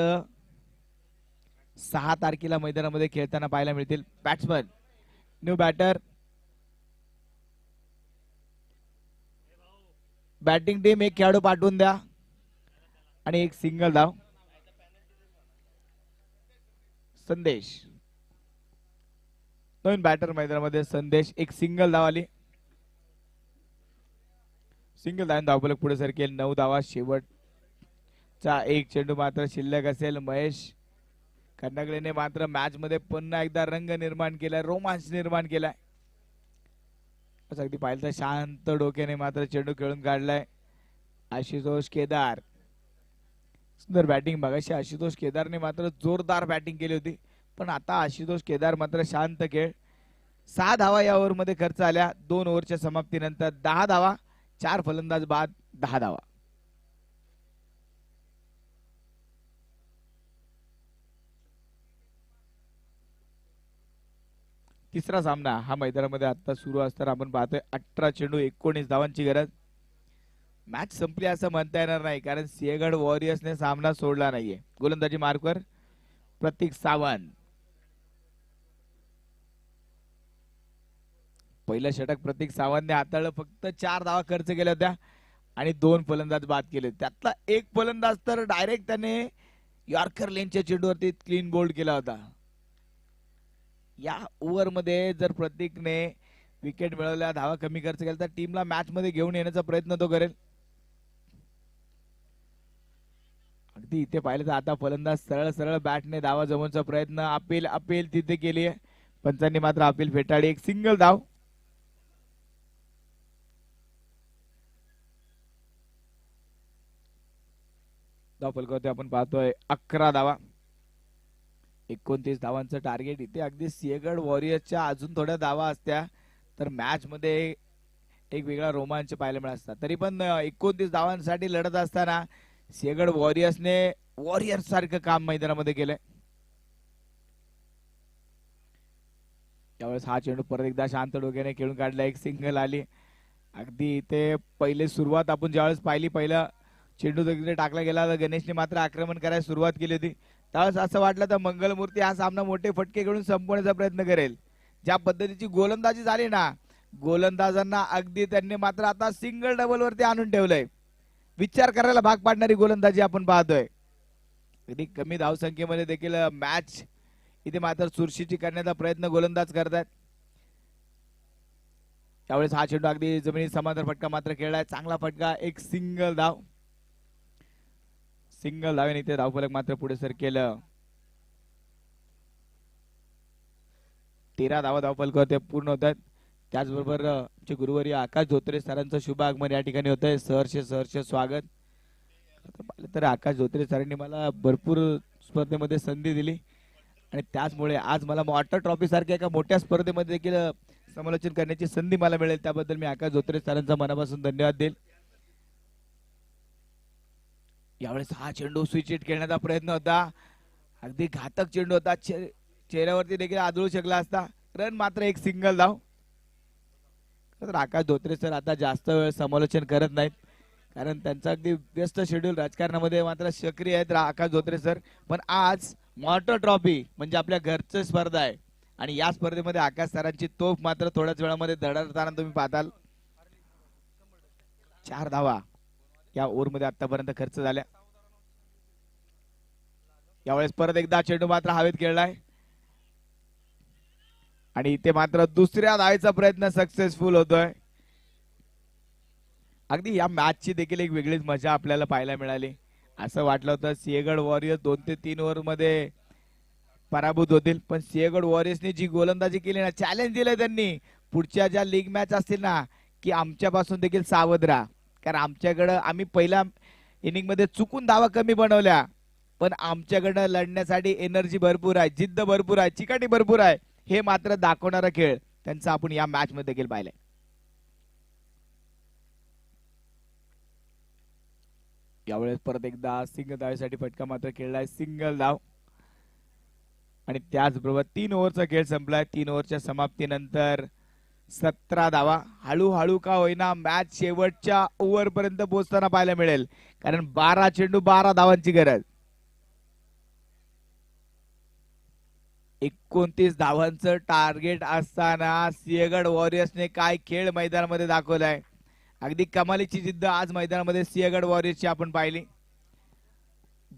6 तारखेला मैदानामध्ये खेळताना पाहायला मिळतील. Batsman new batter. Batting team एक खेळाडू पाठवून द्या आणि एक सिंगल धाव. संदेश नवीन बॅटर मैदानामध्ये. संदेश एक सिंगल धाव आली. सिंगल धाव धावफलक पुढे सरकेल. 9 धावा. शेवटचा एक चेंडू मात्र शिल्लक असेल. महेश खंडागळेने मात्र मॅच मध्ये पुन्हा एकदा रंग निर्माण केलाय, रोमांच निर्माण केलाय. अगदी पाहिलं तर शांत डोक्याने मात्र चेंडू खेळून काढलाय आशुतोष केदार. सुंदर बॅटिंग बघाशी आशुतोष केदारने मात्र जोरदार बॅटिंग केली होती, पण आता आशुतोष केदार मात्र शांत खेळ. 6 धावा या ओव्हर मध्ये खर्च आल्या. 2 ओव्हरच्या समाप्तीनंतर 10 धावा. 4 फलंदाज बाद. 10 धावा. तिसरा सामना हा मैदानामध्ये आता सुरू असताना आपण पाहतोय. 18 चेंडू 19 धावांची गरज. मॅच संपली असं म्हणता येणार नाही, कारण सिंहगड वॉरियर्सने सामना सोडला नाहीये. गोलंदाजी मार्कवर प्रतीक सावंत. पहिलं षटक प्रतीक सावंतने हाताळलं. फक्त 4 धावा खर्च केल्या होत्या आणि 2 फलंदाज बाद केले. त्यातला एक फलंदाज तर डायरेक्ट त्याने यॉर्कर लेनच्या चेंडूवरती क्लीन बोल्ड केला होता. या ओव्हर मध्ये जर प्रतीकने विकेट मिळवल्या, धावा कमी खर्च केला तर टीमला मॅच मध्ये घेऊन येण्याचा प्रयत्न तो करेल. अगदी इथे पाहिलं तर आता फलंदाज सरळ सरळ बॅटने धावा जमवण्याचा प्रयत्न. अपील तिथे केली आहे. पंचांनी मात्र अपील फेटाळली. एक सिंगल धाव. धावफलकावरती आपण पाहतोय 11 धावा. 29 धावांचं टार्गेट. इथे अगदी सिंहगड वॉरियर्सच्या अजून थोड्या धावा असत्या तर मॅच मध्ये एक वेगळा रोमांच पाहायला मिळत असता. तरी पण 29 धावांसाठी लढत असताना सिंहगड वॉरियर्सने वॉरियर्स सारखं काम मैदानामध्ये केलंय. त्यावेळेस हा चेंडू परत एकदा शांत डोक्याने खेळून काढला. एक सिंगल आली. अगदी इथे पहिले सुरुवात आपण ज्यावेळेस पाहिली, पहिला चेंडू तिथे टाकला गेला तर गणेशने मात्र आक्रमण करायला सुरुवात केली होती. त्यावेळेस असं वाटलं तर मंगलमूर्ती हा सामना मोठे फटके घेऊन संपवण्याचा प्रयत्न करेल. ज्या पद्धतीची गोलंदाजी झाली ना, गोलंदाजांना अगदी त्यांनी मात्र आता सिंगल डबल वरती आणून ठेवलंय. विचार करायला भाग पाडणारी गोलंदाजी आपण पाहतोय. अगदी कमी धावसंख्येमध्ये देखील मॅच इथे मात्र चुरशीची करण्याचा प्रयत्न गोलंदाज करतात. त्यावेळेस हा चेंडू अगदी जमिनी समांतर फटका मात्र खेळलाय. चांगला फटका. एक सिंगल धाव. सिंगल धावेने इथे धावफलक मात्र पुढे सर केलं. 13 धावा धावफलकावर पूर्ण होत आहेत. त्याचबरोबर आमचे गुरुवर्य आकाश धोत्रे सरांचं शुभ आगमन या ठिकाणी होत आहे. सहर्ष स्वागत. तर आकाश धोत्रे सरांनी मला भरपूर स्पर्धेमध्ये संधी दिली आणि त्याचमुळे आज मला वॉटर ट्रॉफी सारख्या एका मोठ्या स्पर्धेमध्ये देखील समालोचन करण्याची संधी मला मिळेल, त्याबद्दल मी आकाश धोत्रे सरांचा मनापासून धन्यवाद देईल. यावेळेस हा चेंडू स्विच हिट खेळण्याचा प्रयत्न होता, अगदी घातक चेंडू होता, चेहऱ्यावरती देखील आदळू शकला असता. रन मात्र एक सिंगल धाव. तर आकाश धोत्रे सर आता जास्त वेळ समालोचन करत नाहीत, कारण त्यांचा अगदी व्यस्त शेड्यूल राजकारणामध्ये मात्र सक्रिय आहेत आकाश धोत्रे सर. पण आज वॉटर ट्रॉफी म्हणजे आपल्या घरची स्पर्धा आहे आणि या स्पर्धेमध्ये आकाश सरांची तोफ मात्र थोड्याच वेळामध्ये धडधडताना तुम्ही पाहताल. 4 धावा या ओव्हरमध्ये आतापर्यंत खर्च झाल्या. यावेळेस परत एकदा चेंडू मात्र हवेत खेळलाय आणि इथे मात्र दुसऱ्या धावेचा प्रयत्न सक्सेसफुल होतोय. अगदी या मॅचची देखील एक वेगळीच मजा आपल्याला पाहायला मिळाली. असं वाटलं होतं सिंहगड वॉरियर्स 2 ते 3 ओव्हर मध्ये पराभूत होतील, पण सिंहगड वॉरियर्सने जी गोलंदाजी केली ना, चॅलेंज दिलंय त्यांनी, पुढच्या ज्या लीग मॅच असतील ना की आमच्यापासून देखील सावध राहा, कारण आमच्याकडं आम्ही पहिल्या इनिंग मध्ये चुकून धावा कमी बनवल्या, पण आमच्याकडं लढण्यासाठी एनर्जी भरपूर आहे, जिद्द भरपूर आहे, चिकाटी भरपूर आहे, हे मात्र दाखवणारा खेळ त्यांचा आपण या मॅच मध्ये देखील पाहिलाय. यावेळेस परत एकदा सिंगल धावेसाठी फटका मात्र खेळलाय, सिंगल धाव. आणि त्याचबरोबर 3 ओव्हरचा खेळ संपलाय. 3 ओव्हरच्या समाप्तीनंतर 17 धावा. हळूहळू का होईना मॅच शेवटच्या ओव्हर पर्यंत पोहोचताना पाहायला मिळेल, कारण 12 चेंडू 12 धावांची गरज. 29 धावांचं टार्गेट असताना सिंहगड वॉरियर्सने काय खेळ मैदानामध्ये दाखवलाय. अगदी कमालीची जिद्द आज मैदानामध्ये सिंहगड वॉरियर्सची आपण पाहिली.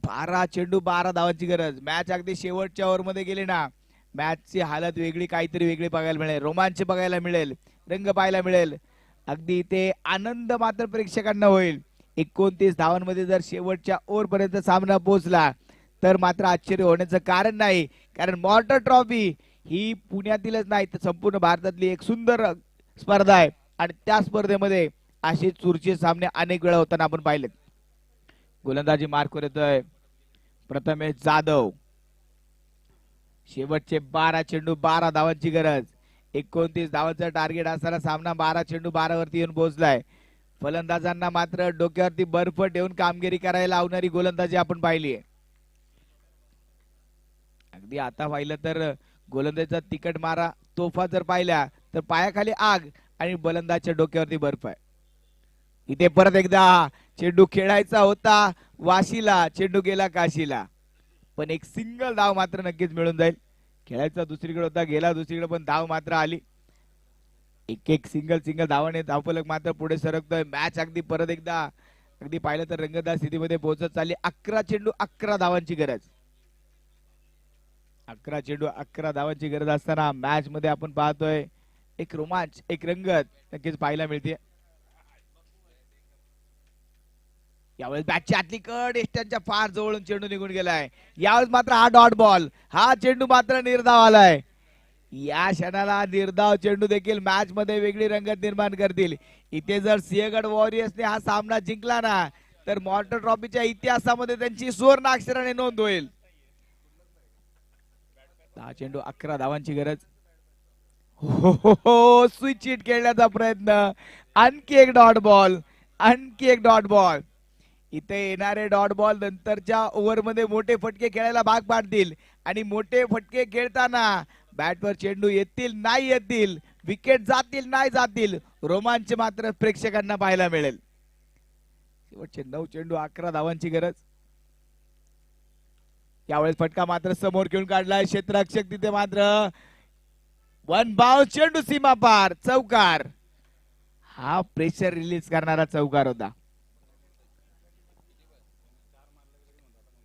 12 चेंडू 12 धावांची गरज. मॅच अगदी शेवटच्या ओव्हर मध्ये गेली ना, मॅचची हालत वेगळी, काहीतरी वेगळी बघायला मिळेल, रोमांच बघायला मिळेल, रंग पाहायला मिळेल. अगदी ते आनंद मात्र प्रेक्षकांना होईल. 29 धावांमध्ये जर शेवटच्या ओव्हर पर्यंत सामना पोहोचला तर मात्र आश्चर्य होण्याचं कारण नाही, कारण वॉटर ट्रॉफी ही पुण्यातीलच नाही तर संपूर्ण भारतातली एक सुंदर स्पर्धा आहे आणि त्या स्पर्धेमध्ये असे चुरशीचे सामने अनेक वेळा होताना आपण पाहिलेत. गोलंदाजी मार्कवर येतोय प्रथमेश जाधव. शेवटचे 12 चेंडू 12 धावांची गरज. 29 धावांचा टार्गेट असताना सामना 12 चेंडू 12 वरती येऊन पोहोचलाय. फलंदाजांना मात्र डोक्यावरती बर्फ ठेवून कामगिरी करायला लावणारी गोलंदाजी आपण पाहिली आहे. अगदी आता पाहिलं तर गोलंदाजीचा तिकट मारा तोफा जर पाहिल्या तर पायाखाली आग आणि गोलंदाजच्या डोक्यावरती बर्फ आहे. इथे परत एकदा चेंडू खेळायचा होता वाशीला, चेंडू गेला काशीला, पण एक सिंगल धाव मात्र नक्कीच मिळून जाईल. खेळायचा दुसरीकडे होता, गेला दुसरीकडे, पण धाव मात्र आली. एक एक सिंगल धावाने धावफलक मात्र पुढे सरकतोय. मॅच अगदी परत एकदा अगदी पाहिलं तर रंगतदार स्थितीमध्ये पोहोचत चालली. 11 चेंडू 11 धावांची गरज. 11 चेंडू 11 धावांची गरज असताना मॅच मध्ये आपण पाहतोय एक रोमांच, एक रंगत नक्कीच पाहायला मिळते. यावेळेस बॅटची आतली कड एस्ट्यांच्या फार जवळून चेंडू निघून गेलाय. यावेळेस मात्र हा डॉट बॉल, हा चेंडू मात्र निर्धाव आलाय. या क्षणाला निर्धाव चेंडू देखील मॅच मध्ये वेगळी रंगत निर्माण करतील. इथे जर सिंहगड वॉरियर्सने हा सामना जिंकला ना तर वॉटर ट्रॉफीच्या इतिहासामध्ये त्यांची सुवर्ण अक्षराने नोंद होईल. 10 चेंडू 11 धावांची गरज. हो स्विच हिट खेळण्याचा प्रयत्न, आणखी एक डॉट बॉल, आणखी एक डॉट बॉल. इथे येणारे डॉट बॉल नंतरच्या ओव्हर मध्ये मोठे फटके खेळायला भाग पाडतील आणि मोठे फटके खेळताना बॅटवर चेंडू येतील नाही येतील, विकेट जातील नाही जातील, रोमांच मात्र प्रेक्षकांना पाहायला मिळेल. शेवटचे 9 चेंडू 11 धावांची गरज. यावेळेस फटका मात्र समोर घेऊन काढलाय क्षेत्ररक्षक. तिथे मात्र वन बाउंस चेंडू सीमा पार, चौकार. हा प्रेशर रिलीज करणारा चौकार होता.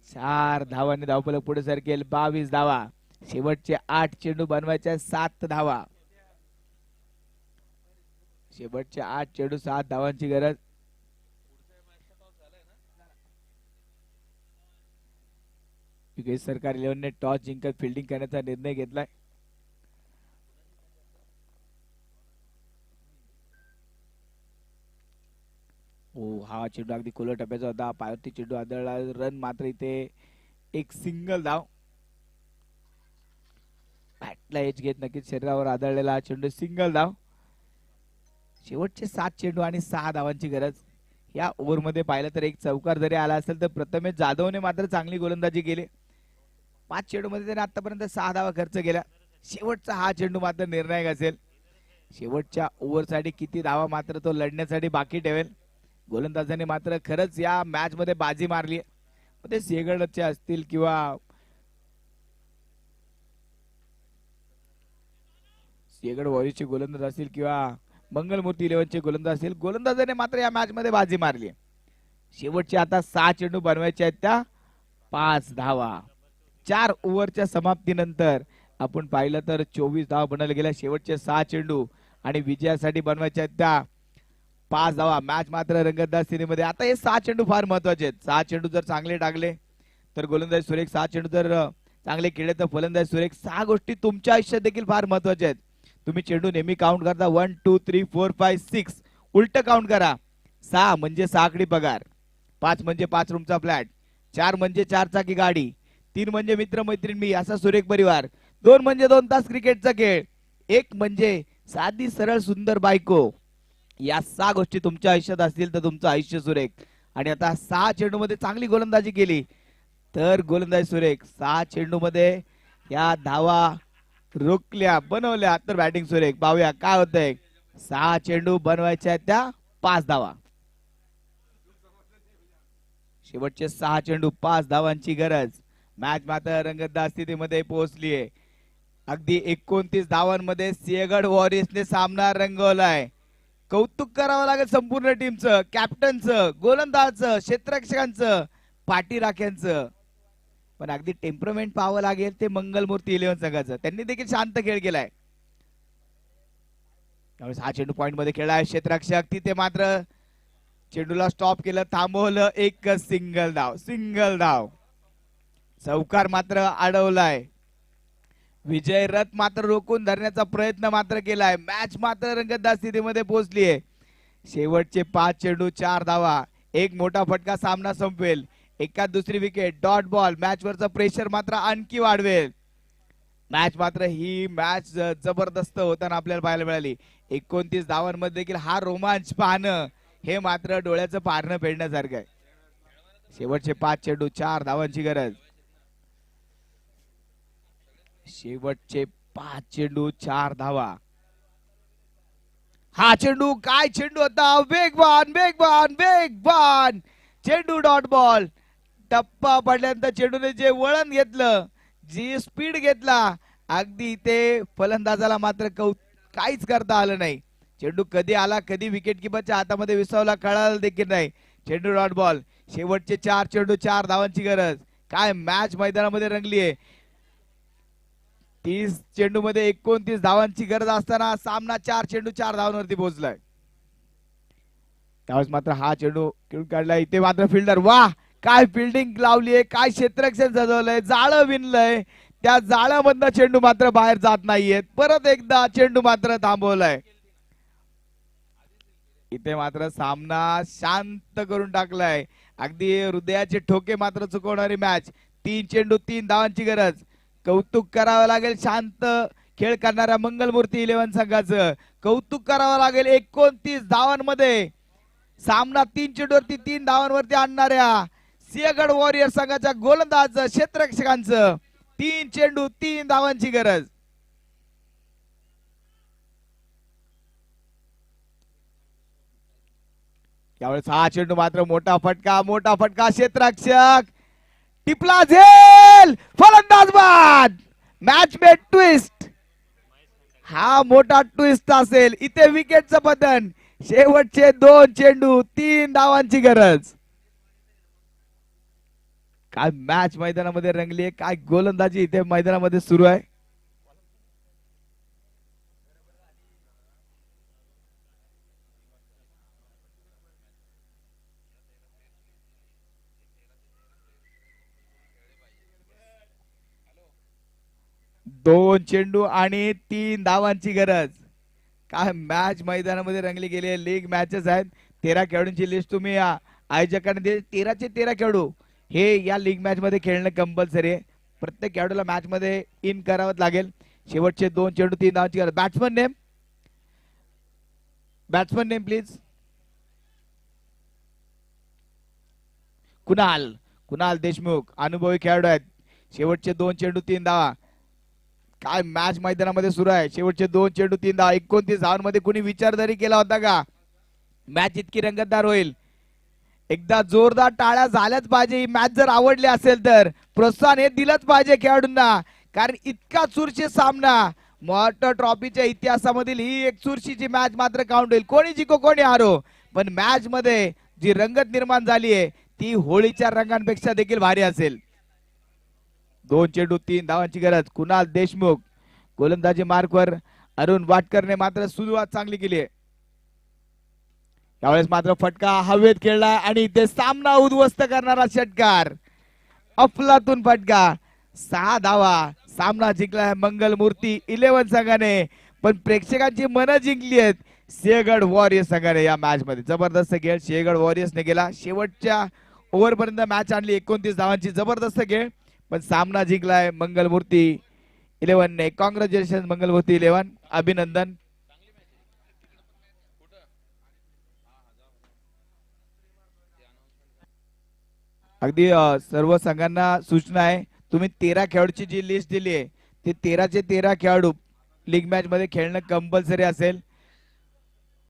4 धावांनी धावफलक पुढे सरकेल. 22 धावा. शेवटचे 8 चेंडू बनवायचे 7 धावा. शेवटचे 8 चेंडू 7 धावांची गरज. सरकार 11 ने टॉस जिंकत फिल्डिंग करण्याचा निर्णय घेतलाय. हा हा चेंडू अगदी खोल टप्प्याचा होता, पायावरती चेंडू आदळला, रन मात्र इथे एक सिंगल धाव. बॅटला एज घेत नक्कीच शरीरावर आदळलेला हा चेंडू, सिंगल धाव. शेवटचे 7 चेंडू आणि 6 धावांची गरज. या ओव्हरमध्ये पाहिलं तर एक चौकार जरी आला असेल तर प्रथमेश जाधवने मात्र चांगली गोलंदाजी केली. 5 चेंडू मध्ये त्याने आतापर्यंत 6 धावा खर्च केल्या. शेवटचा हा चेंडू मात्र निर्णायक असेल. शेवटच्या ओव्हरसाठी किती धावा मात्र तो लढण्यासाठी बाकी ठेवेल. गोलंदाजाने मात्र खरंच या मॅच मध्ये बाजी मारली. ते सिंहगडचे असतील किंवा सिंहगड वॉरियर्सचे गोलंदाज असतील किंवा मंगलमूर्ती 11चे गोलंदाज असतील, गोलंदाजाने मात्र या मॅच मध्ये बाजी मारली. शेवटचे आता 6 चेंडू बनवायचे आहेत, त्या 5 धावा. 4 ओव्हरच्या समाप्तीनंतर आपण पाहिलं तर 24 धावा बनवल्या गेल्या. शेवटचे 6 चेंडू आणि विजयासाठी बनवायचे आहेत त्या 5 धावा. मॅच मात्र रंगतदार स्थितीमध्ये. आता हे 6 चेंडू फार महत्वाचे आहेत. 6 चेंडू जर चांगले टाकले तर गोलंदाज सुरेख, 6 चेंडू जर चांगले खेळले तर फलंदाज सुरेख. 6 गोष्टी तुमच्या आयुष्यात देखील फार महत्वाच्या आहेत. तुम्ही चेंडू नेहमी काउंट करता 1 2 3 4 5 6, उलट काउंट करा. 6 म्हणजे 6 आकडी पगार, 5 म्हणजे 5 रूमचा फ्लॅट, 4 म्हणजे 4 चाकी गाडी, 3 म्हणजे मित्र मैत्रीण मी असा सुरेख परिवार, 2 म्हणजे 2 तास क्रिकेटचा खेळ, 1 म्हणजे साधी सरळ सुंदर बायको. या 6 गोष्टी तुमच्या आयुष्यात असतील तर तुमचं आयुष्य सुरेख. आणि आता 6 चेंडू मध्ये चांगली गोलंदाजी केली तर गोलंदाजी सुरेख. 6 चेंडू मध्ये या धावा रोखल्या, बनवल्या तर बॅटिंग सुरेख. पाहूया काय होतंय. 6 चेंडू बनवायच्या त्या 5 धावा. शेवटचे 6 चेंडू 5 धावांची गरज. मॅच मात्र रंगतदार स्थितीमध्ये पोहोचलीये. अगदी 29 धावांमध्ये सिंहगड वॉरियर्सने सामना रंगवलाय. कौतुक करावं लागेल संपूर्ण टीमचं, कॅप्टनचं, गोलंदाजचं, क्षेत्ररक्षकांचं, पाठीराख्यांचं. पण अगदी टेम्परमेंट पाहावं लागेल ते मंगलमूर्ती 11 संघाचं. त्यांनी देखील शांत खेळ केलाय. त्यावेळेस हा चेंडू पॉइंट मध्ये खेळलाय. क्षेत्ररक्षक तिथे मात्र चेंडूला स्टॉप केलं, थांबवलं. एक सिंगल धाव, सिंगल धाव. चौकार मात्र अडवलाय. विजय रथ मात्र रोखून धरण्याचा प्रयत्न मात्र केलाय. मॅच मात्र रंगतदार स्थितीमध्ये पोहोचलीये. शेवटचे 5 चेंडू 4 धावा. एक मोठा फटका सामना संपवेल. एकात दुसरी विकेट, डॉट बॉल. मॅच वरचा प्रेशर मात्र आणखी वाढवेल. मॅच मात्र ही मॅच जबरदस्त होताना आपल्याला पाहायला मिळाली. 29 धावांमध्ये देखील हा रोमांच पाहणं हे मात्र डोळ्याचं पारणं फेडण्यासारखं आहे. शेवटचे 5 चेंडू 4 धावांची गरज. शेवटचे 5 चेंडू 4 धावा. हा चेंडू काय चेंडू होता. वेगवान वेगवान वेगवान चेंडू, डॉट बॉल. टप्पा पडल्यानंतर चेंडूने जे वळण घेतलं, जी स्पीड घेतला, अगदी ते फलंदाजाला मात्र काहीच करता आलं नाही. चेंडू कधी आला, कधी विकेट किपरच्या हातामध्ये विसावला कळालं देखील नाही. चेंडू, डॉट बॉल. शेवटचे 4 चेंडू 4 धावांची गरज. काय मॅच मैदानामध्ये रंगलीये. 30 चेंडू मध्ये 29 धावांची गरज असताना सामना 4 चेंडू 4 धावांवरती पोहोचलाय. त्यावेळेस मात्र हा चेंडू खेळून काढला. इथे मात्र फिल्डर, वाह काय फिल्डिंग लावलीये, काय क्षेत्ररक्षण सजवलंय, जाळं विणलंय. त्या जाळ्यामधनं चेंडू मात्र बाहेर जात नाहीये. परत एकदा चेंडू मात्र थांबवलाय. इथे मात्र सामना शांत करून टाकलाय. अगदी हृदयाचे ठोके मात्र चुकवणारी मॅच. 3 चेंडू 3 धावांची गरज. कौतुक करावं लागेल शांत खेळ करणाऱ्या मंगलमूर्ती 11 संघाचं. कौतुक करावं लागेल 29 धावांमध्ये सामना 3 चेंडूवरती 3 धावांवरती आणणाऱ्या सिंहगड वॉरियर संघाच्या गोलंदाज क्षेत्ररक्षकांचं. 3 चेंडू 3 धावांची गरज. यावेळेस हा चेंडू मात्र मोठा फटका, मोठा फटका. क्षेत्ररक्षक टिपला, झेल, फलंदाज बाद. Match made twist. हा मोठा ट्विस्ट असेल. इथे विकेटचं पतन. शेवटचे 2 चेंडू 3 धावांची गरज. काय मॅच मैदानामध्ये रंगली आहे, काय गोलंदाजी इथे मैदानामध्ये सुरू आहे. दोन चेंडू आणि 3 धावांची गरज. काय मॅच मैदानामध्ये रंगली गेली. लीग मॅचेस आहेत. 13 खेळाडूंची लिस्ट तुम्ही आयोजकांनी दिले 13चे 13 खेळाडू हे या लीग मॅच मध्ये खेळणं कंपल्सरी आहे. प्रत्येक खेळाडूला मॅच मध्ये इन करावंच लागेल. शेवटचे 2 चेंडू 3 धावांची गरज. Batsman name please. Kunal Deshmukh अनुभवी खेळाडू आहेत. शेवटचे 2 चेंडू 3 धावा. काय मॅच मैदानामध्ये सुरू आहे. शेवटचे 2 चेंडू 3 धावा. 29 धावांमध्ये कुणी विचार जरी केला होता का मॅच इतकी रंगतदार होईल. एकदा जोरदार टाळ्या झाल्याच पाहिजे. ही मॅच जर आवडली असेल तर प्रोत्साहन हे दिलंच पाहिजे खेळाडूंना, कारण इतका चुरशी सामना मॉर्टर ट्रॉफीच्या इतिहासामधील ही एक चुरशीची मॅच मात्र काउंट होईल. कोणी जिंको कोणी हारो, पण मॅच मध्ये जी रंगत निर्माण झाली आहे ती होळीच्या रंगांपेक्षा देखील भारी असेल. 2 चेंडू 3 धावांची गरज. कुणाल देशमुख गोलंदाजी मार्कवर. अरुण वाटकरने मात्र सुरुवात चांगली केली आहे. यावेळेस मात्र फटका हवेत खेळला आणि ते सामना उद्ध्वस्त करणारा षटकार. अफलातून फटका. 6 धावा. सामना जिंकला मंगल मूर्ती 11 संघाने, पण प्रेक्षकांची मनं जिंकली आहेत सिंहगड वॉरियर्स संघाने. या मॅच मध्ये जबरदस्त खेळ सिंहगड वॉरियर्सने केला. शेवटच्या ओव्हर पर्यंत मॅच आणली. 29 धावांची जबरदस्त खेळ, पण सामना जिंकलाय मंगलमूर्ती 11 ने. कॉंग्रॅच्युलेशन मंगलमूर्ती 11. अभिनंदन. अगदी सर्व संघांना सूचना आहे, तुम्ही 13 खेळाडूची जी लिस्ट दिली आहे ते 13चे 13 खेळाडू लीग मॅच मध्ये खेळणं कंपल्सरी असेल.